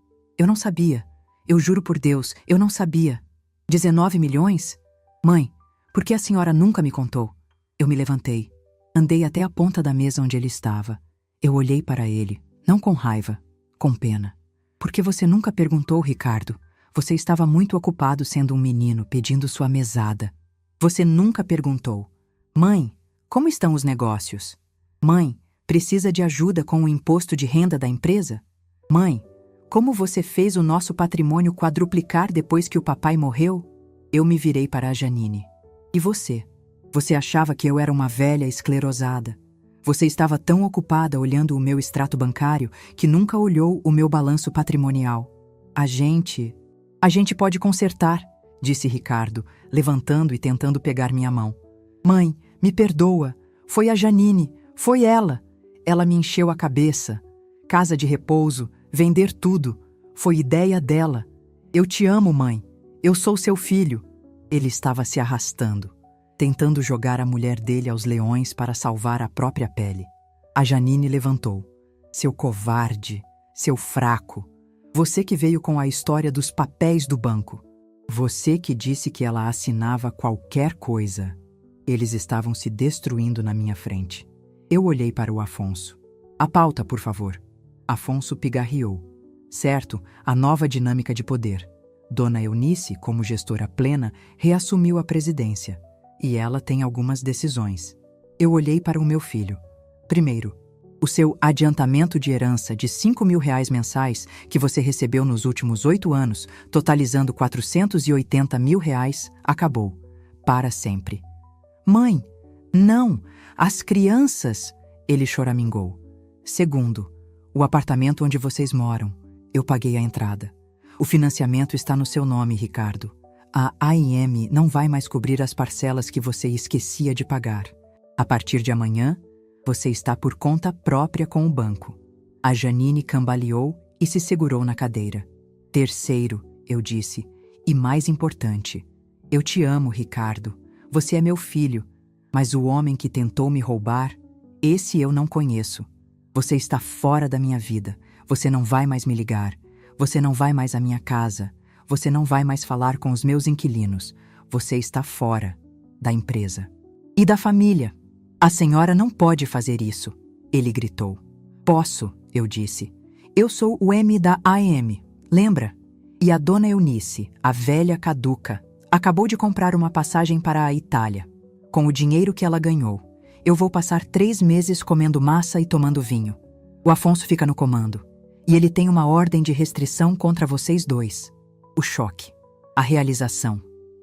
não sabia. Eu juro por Deus, eu não sabia. 19 milhões? Mãe, por que a senhora nunca me contou? Eu me levantei. Andei até a ponta da mesa onde ele estava. Eu olhei para ele, não com raiva, com pena. Por que você nunca perguntou, Ricardo? Você estava muito ocupado sendo um menino, pedindo sua mesada. Você nunca perguntou. Mãe, como estão os negócios? Mãe, precisa de ajuda com o imposto de renda da empresa? Mãe, como você fez o nosso patrimônio quadruplicar depois que o papai morreu? Eu me virei para a Janine. E você? Você achava que eu era uma velha esclerosada. Você estava tão ocupada olhando o meu extrato bancário que nunca olhou o meu balanço patrimonial. A gente pode consertar, disse Ricardo, levantando e tentando pegar minha mão. Mãe, me perdoa. Foi a Janine, foi ela. Ela me encheu a cabeça. Casa de repouso, vender tudo. Foi ideia dela. Eu te amo, mãe. Eu sou seu filho. Ele estava se arrastando, tentando jogar a mulher dele aos leões para salvar a própria pele. A Janine levantou. Seu covarde, seu fraco. Você que veio com a história dos papéis do banco. Você que disse que ela assinava qualquer coisa. Eles estavam se destruindo na minha frente. Eu olhei para o Afonso. A pauta, por favor. Afonso pigarreou. Certo, a nova dinâmica de poder. Dona Eunice, como gestora plena, reassumiu a presidência. E ela tem algumas decisões. Eu olhei para o meu filho. Primeiro, o seu adiantamento de herança de 5 mil reais mensais que você recebeu nos últimos 8 anos, totalizando 480 mil reais, acabou. Para sempre. Mãe, não! As crianças! Ele choramingou. Segundo, o apartamento onde vocês moram. Eu paguei a entrada. O financiamento está no seu nome, Ricardo. A AIM não vai mais cobrir as parcelas que você esquecia de pagar. A partir de amanhã, você está por conta própria com o banco. A Janine cambaleou e se segurou na cadeira. Terceiro, eu disse, e mais importante, eu te amo, Ricardo. Você é meu filho, mas o homem que tentou me roubar, esse eu não conheço. Você está fora da minha vida. Você não vai mais me ligar. Você não vai mais à minha casa. Você não vai mais falar com os meus inquilinos. Você está fora da empresa. E da família. A senhora não pode fazer isso, ele gritou. Posso, eu disse. Eu sou o M da AM, lembra? E a dona Eunice, a velha caduca, acabou de comprar uma passagem para a Itália. Com o dinheiro que ela ganhou, eu vou passar 3 meses comendo massa e tomando vinho. O Afonso fica no comando. E ele tem uma ordem de restrição contra vocês dois. O choque, a realização,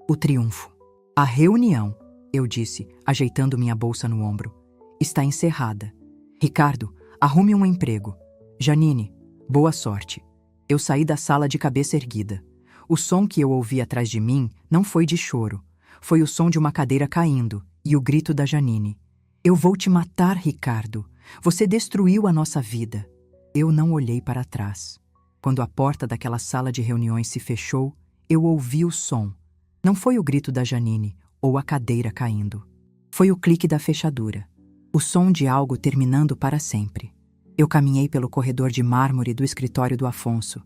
o triunfo. A reunião, eu disse, ajeitando minha bolsa no ombro, está encerrada. Ricardo, arrume um emprego. Janine, boa sorte. Eu saí da sala de cabeça erguida. O som que eu ouvi atrás de mim não foi de choro. Foi o som de uma cadeira caindo e o grito da Janine. Eu vou te matar, Ricardo. Você destruiu a nossa vida. Eu não olhei para trás. Quando a porta daquela sala de reuniões se fechou, eu ouvi o som. Não foi o grito da Janine ou a cadeira caindo. Foi o clique da fechadura. O som de algo terminando para sempre. Eu caminhei pelo corredor de mármore do escritório do Afonso,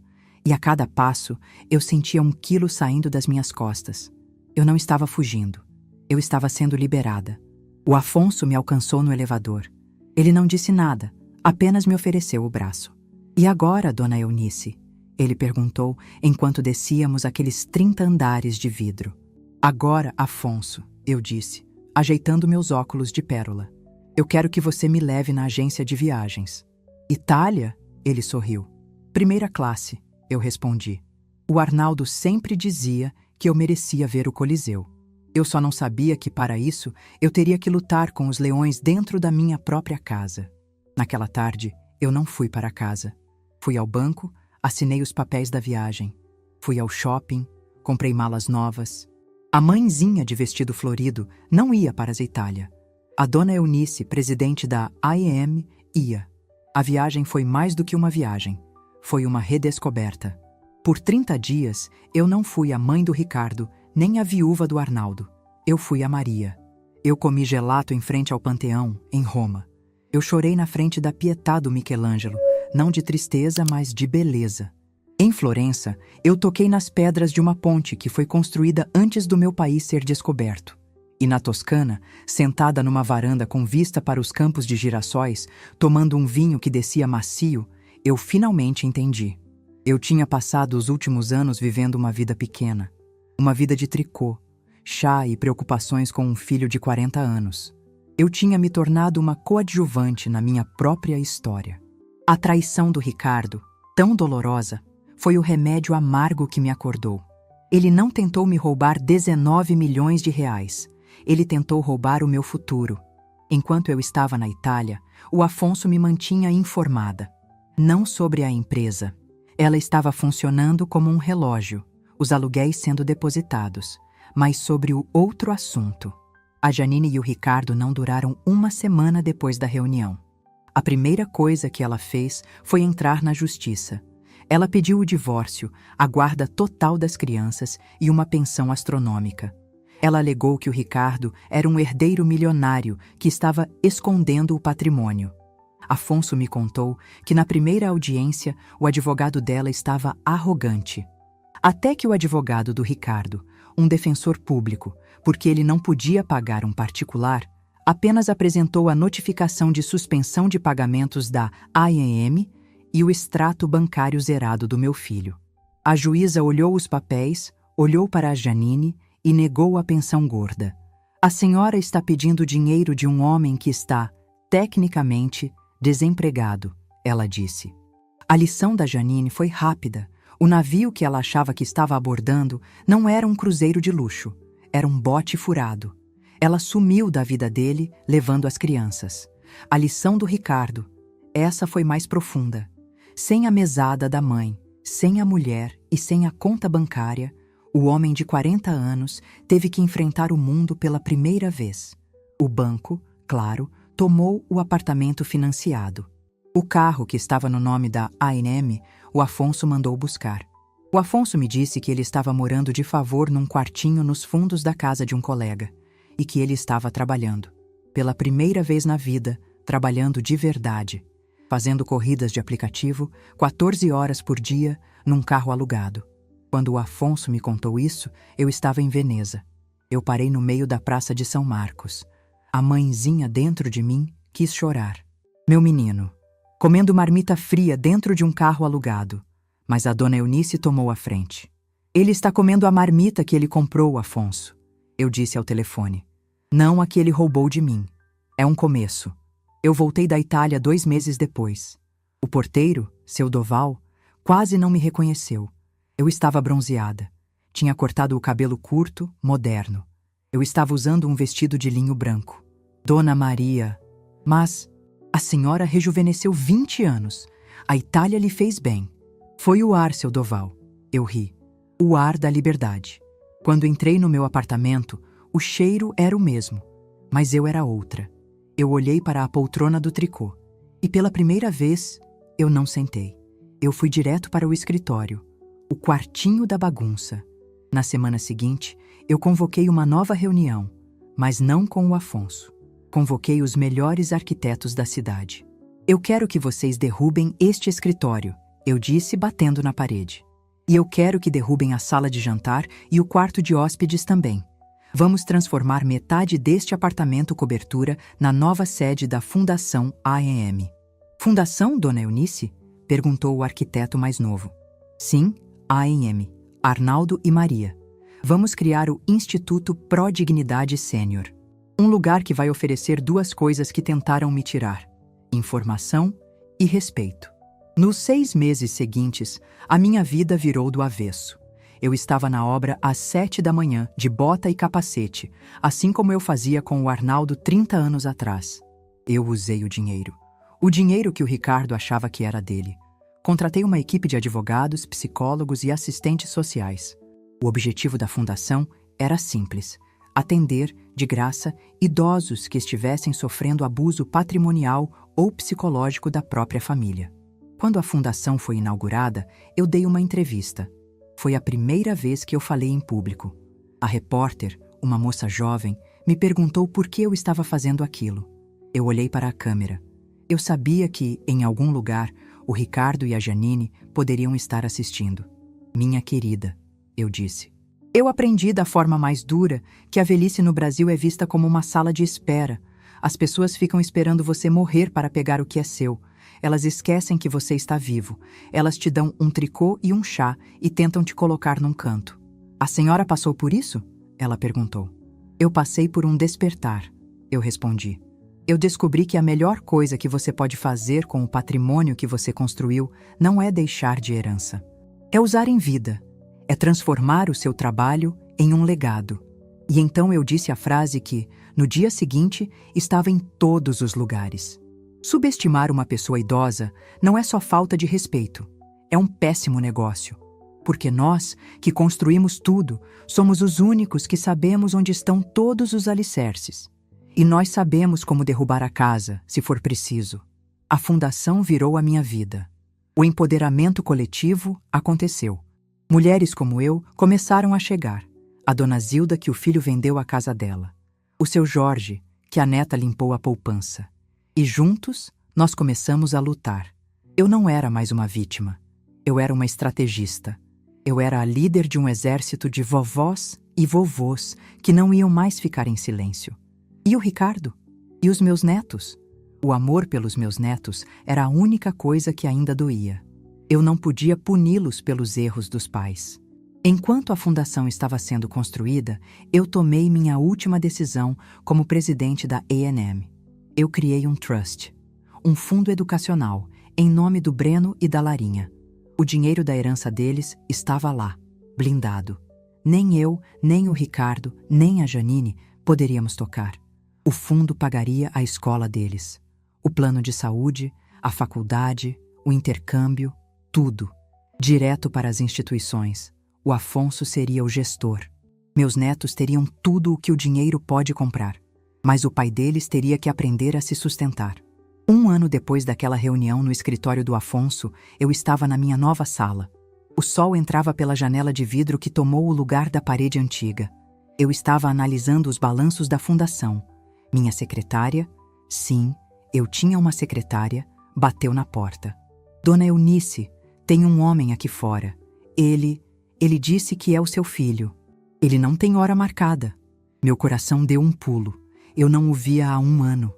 e a cada passo eu sentia 1 quilo saindo das minhas costas. Eu não estava fugindo. Eu estava sendo liberada. O Afonso me alcançou no elevador. Ele não disse nada, apenas me ofereceu o braço. E agora, dona Eunice? Ele perguntou enquanto descíamos aqueles 30 andares de vidro. Agora, Afonso, eu disse, ajeitando meus óculos de pérola. Eu quero que você me leve na agência de viagens. Itália? Ele sorriu. Primeira classe, eu respondi. O Arnaldo sempre dizia que eu merecia ver o Coliseu. Eu só não sabia que, para isso, eu teria que lutar com os leões dentro da minha própria casa. Naquela tarde, eu não fui para casa. Fui ao banco, Assinei os papéis da viagem. Fui ao shopping, comprei malas novas. A mãezinha de vestido florido não ia para a Itália. A dona Eunice, presidente da AEM, ia. A viagem foi mais do que uma viagem. Foi uma redescoberta. Por 30 dias, eu não fui a mãe do Ricardo, nem a viúva do Arnaldo. Eu fui a Maria. Eu comi gelato em frente ao Panteão, em Roma. Eu chorei na frente da Pietà do Michelangelo, não de tristeza, mas de beleza. Em Florença, eu toquei nas pedras de uma ponte que foi construída antes do meu país ser descoberto. E na Toscana, sentada numa varanda com vista para os campos de girassóis, tomando um vinho que descia macio, eu finalmente entendi. Eu tinha passado os últimos anos vivendo uma vida pequena. Uma vida de tricô, chá e preocupações com um filho de 40 anos. Eu tinha me tornado uma coadjuvante na minha própria história. A traição do Ricardo, tão dolorosa, foi o remédio amargo que me acordou. Ele não tentou me roubar 19 milhões de reais. Ele tentou roubar o meu futuro. Enquanto eu estava na Itália, o Afonso me mantinha informada. Não sobre a empresa. Ela estava funcionando como um relógio, os aluguéis sendo depositados, mas sobre o outro assunto. A Janine e o Ricardo não duraram uma semana depois da reunião. A primeira coisa que ela fez foi entrar na justiça. Ela pediu o divórcio, a guarda total das crianças e uma pensão astronômica. Ela alegou que o Ricardo era um herdeiro milionário que estava escondendo o patrimônio. Afonso me contou que na primeira audiência o advogado dela estava arrogante. Até que o advogado do Ricardo, um defensor público, porque ele não podia pagar um particular, apenas apresentou a notificação de suspensão de pagamentos da AEM e o extrato bancário zerado do meu filho. A juíza olhou os papéis, olhou para a Janine e negou a pensão gorda. A senhora está pedindo dinheiro de um homem que está, tecnicamente, desempregado, ela disse. A lição da Janine foi rápida. O navio que ela achava que estava abordando não era um cruzeiro de luxo, era um bote furado. Ela sumiu da vida dele, levando as crianças. A lição do Ricardo, essa foi mais profunda. Sem a mesada da mãe, sem a mulher e sem a conta bancária, o homem de 40 anos teve que enfrentar o mundo pela primeira vez. O banco, claro, tomou o apartamento financiado. O carro que estava no nome da ANM, o Afonso mandou buscar. O Afonso me disse que ele estava morando de favor num quartinho nos fundos da casa de um colega e que ele estava trabalhando. Pela primeira vez na vida, trabalhando de verdade. Fazendo corridas de aplicativo, 14 horas por dia, num carro alugado. Quando o Afonso me contou isso, eu estava em Veneza. Eu parei no meio da Praça de São Marcos. A mãezinha dentro de mim quis chorar. Meu menino, comendo marmita fria dentro de um carro alugado. Mas a dona Eunice tomou a frente. Ele está comendo a marmita que ele comprou, Afonso. Eu disse ao telefone. Não a que ele roubou de mim. É um começo. Eu voltei da Itália 2 meses depois. O porteiro, seu Doval, quase não me reconheceu. Eu estava bronzeada. Tinha cortado o cabelo curto, moderno. Eu estava usando um vestido de linho branco. Dona Maria. Mas a senhora rejuvenesceu 20 anos. A Itália lhe fez bem. Foi o ar, seu Doval. Eu ri. O ar da liberdade. Quando entrei no meu apartamento, o cheiro era o mesmo, mas eu era outra. Eu olhei para a poltrona do tricô e pela primeira vez eu não sentei. Eu fui direto para o escritório, o quartinho da bagunça. Na semana seguinte, eu convoquei uma nova reunião, mas não com o Afonso. Convoquei os melhores arquitetos da cidade. Eu quero que vocês derrubem este escritório, eu disse batendo na parede. E eu quero que derrubem a sala de jantar e o quarto de hóspedes também. Vamos transformar metade deste apartamento cobertura na nova sede da Fundação AEM. Fundação, dona Eunice? Perguntou o arquiteto mais novo. Sim, AEM, Arnaldo e Maria. Vamos criar o Instituto Pró-Dignidade Sênior. Um lugar que vai oferecer 2 coisas que tentaram me tirar: informação e respeito. Nos 6 meses seguintes, a minha vida virou do avesso. Eu estava na obra às 7 da manhã, de bota e capacete, assim como eu fazia com o Arnaldo 30 anos atrás. Eu usei o dinheiro que o Ricardo achava que era dele. Contratei uma equipe de advogados, psicólogos e assistentes sociais. O objetivo da fundação era simples: atender, de graça, idosos que estivessem sofrendo abuso patrimonial ou psicológico da própria família. Quando a fundação foi inaugurada, eu dei uma entrevista. Foi a primeira vez que eu falei em público. A repórter, uma moça jovem, me perguntou por que eu estava fazendo aquilo. Eu olhei para a câmera. Eu sabia que, em algum lugar, o Ricardo e a Janine poderiam estar assistindo. Minha querida, eu disse. Eu aprendi da forma mais dura que a velhice no Brasil é vista como uma sala de espera. As pessoas ficam esperando você morrer para pegar o que é seu. Elas esquecem que você está vivo. Elas te dão um tricô e um chá e tentam te colocar num canto. A senhora passou por isso? Ela perguntou. Eu passei por um despertar, eu respondi. Eu descobri que a melhor coisa que você pode fazer com o patrimônio que você construiu não é deixar de herança. É usar em vida. É transformar o seu trabalho em um legado. E então eu disse a frase que, no dia seguinte, estava em todos os lugares. Subestimar uma pessoa idosa não é só falta de respeito. É um péssimo negócio. Porque nós, que construímos tudo, somos os únicos que sabemos onde estão todos os alicerces. E nós sabemos como derrubar a casa, se for preciso. A fundação virou a minha vida. O empoderamento coletivo aconteceu. Mulheres como eu começaram a chegar. A dona Zilda, que o filho vendeu a casa dela. O seu Jorge, que a neta limpou a poupança. E juntos, nós começamos a lutar. Eu não era mais uma vítima. Eu era uma estrategista. Eu era a líder de um exército de vovós e vovôs que não iam mais ficar em silêncio. E o Ricardo? E os meus netos? O amor pelos meus netos era a única coisa que ainda doía. Eu não podia puni-los pelos erros dos pais. Enquanto a fundação estava sendo construída, eu tomei minha última decisão como presidente da A&M. Eu criei um trust, um fundo educacional, em nome do Breno e da Larinha. O dinheiro da herança deles estava lá, blindado. Nem eu, nem o Ricardo, nem a Janine poderíamos tocar. O fundo pagaria a escola deles. O plano de saúde, a faculdade, o intercâmbio, tudo. Direto para as instituições. O Afonso seria o gestor. Meus netos teriam tudo o que o dinheiro pode comprar. Mas o pai deles teria que aprender a se sustentar. 1 ano depois daquela reunião no escritório do Afonso, eu estava na minha nova sala. O sol entrava pela janela de vidro que tomou o lugar da parede antiga. Eu estava analisando os balanços da fundação. Minha secretária, sim, eu tinha uma secretária, bateu na porta. Dona Eunice, tem um homem aqui fora. Ele disse que é o seu filho. Ele não tem hora marcada. Meu coração deu um pulo. Eu não o via há 1 ano.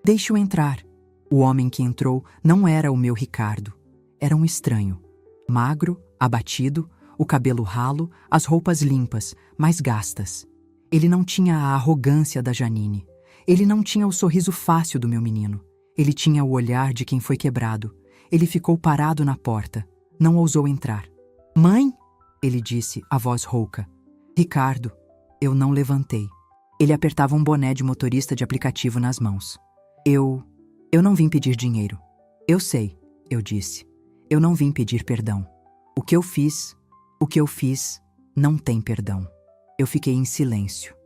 Deixe-o entrar. O homem que entrou não era o meu Ricardo. Era um estranho. Magro, abatido, o cabelo ralo, as roupas limpas, mas gastas. Ele não tinha a arrogância da Janine. Ele não tinha o sorriso fácil do meu menino. Ele tinha o olhar de quem foi quebrado. Ele ficou parado na porta. Não ousou entrar. Mãe? Ele disse, a voz rouca. Ricardo. Eu não levantei. Ele apertava um boné de motorista de aplicativo nas mãos. Eu não vim pedir dinheiro. Eu sei, eu disse. Eu não vim pedir perdão. O que eu fiz, não tem perdão. Eu fiquei em silêncio.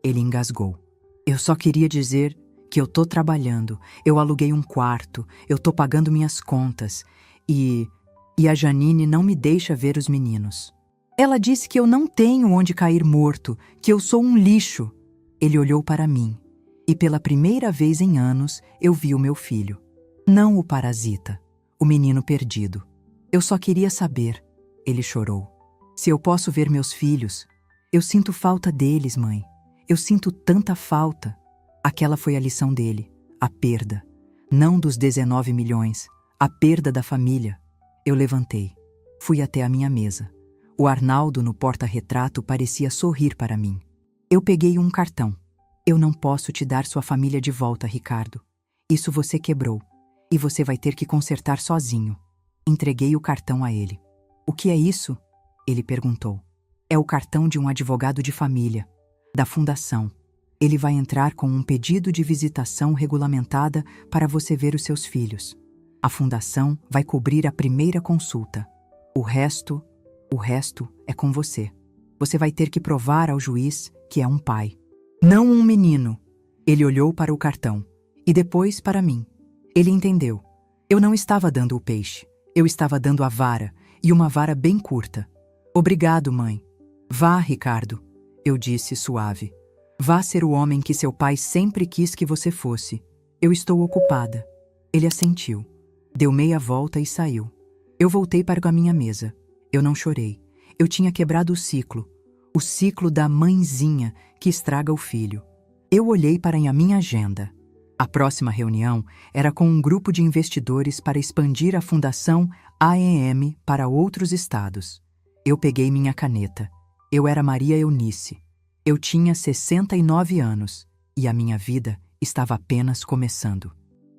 Ele engasgou. Eu só queria dizer que eu tô trabalhando, eu aluguei um quarto, eu tô pagando minhas contas e a Janine não me deixa ver os meninos. Ela disse que eu não tenho onde cair morto, que eu sou um lixo. Ele olhou para mim e pela primeira vez em anos eu vi o meu filho. Não o parasita, o menino perdido. Eu só queria saber, ele chorou. Se eu posso ver meus filhos, eu sinto falta deles, mãe. Eu sinto tanta falta. Aquela foi a lição dele, a perda. Não dos 19 milhões, a perda da família. Eu levantei. Fui até a minha mesa. O Arnaldo no porta-retrato parecia sorrir para mim. Eu peguei um cartão. Eu não posso te dar sua família de volta, Ricardo. Isso você quebrou. E você vai ter que consertar sozinho. Entreguei o cartão a ele. O que é isso? Ele perguntou. É o cartão de um advogado de família. Da fundação. Ele vai entrar com um pedido de visitação regulamentada para você ver os seus filhos. A fundação vai cobrir a primeira consulta. O resto é com você. Você vai ter que provar ao juiz que é um pai, não um menino. Ele olhou para o cartão e depois para mim. Ele entendeu. Eu não estava dando o peixe. Eu estava dando a vara, e uma vara bem curta. Obrigado, mãe. Vá, Ricardo, eu disse suave. Vá ser o homem que seu pai sempre quis que você fosse. Eu estou ocupada. Ele assentiu. Deu meia volta e saiu. Eu voltei para a minha mesa. Eu não chorei. Eu tinha quebrado o ciclo da mãezinha que estraga o filho. Eu olhei para a minha agenda. A próxima reunião era com um grupo de investidores para expandir a Fundação AEM para outros estados. Eu peguei minha caneta. Eu era Maria Eunice. Eu tinha 69 anos e a minha vida estava apenas começando.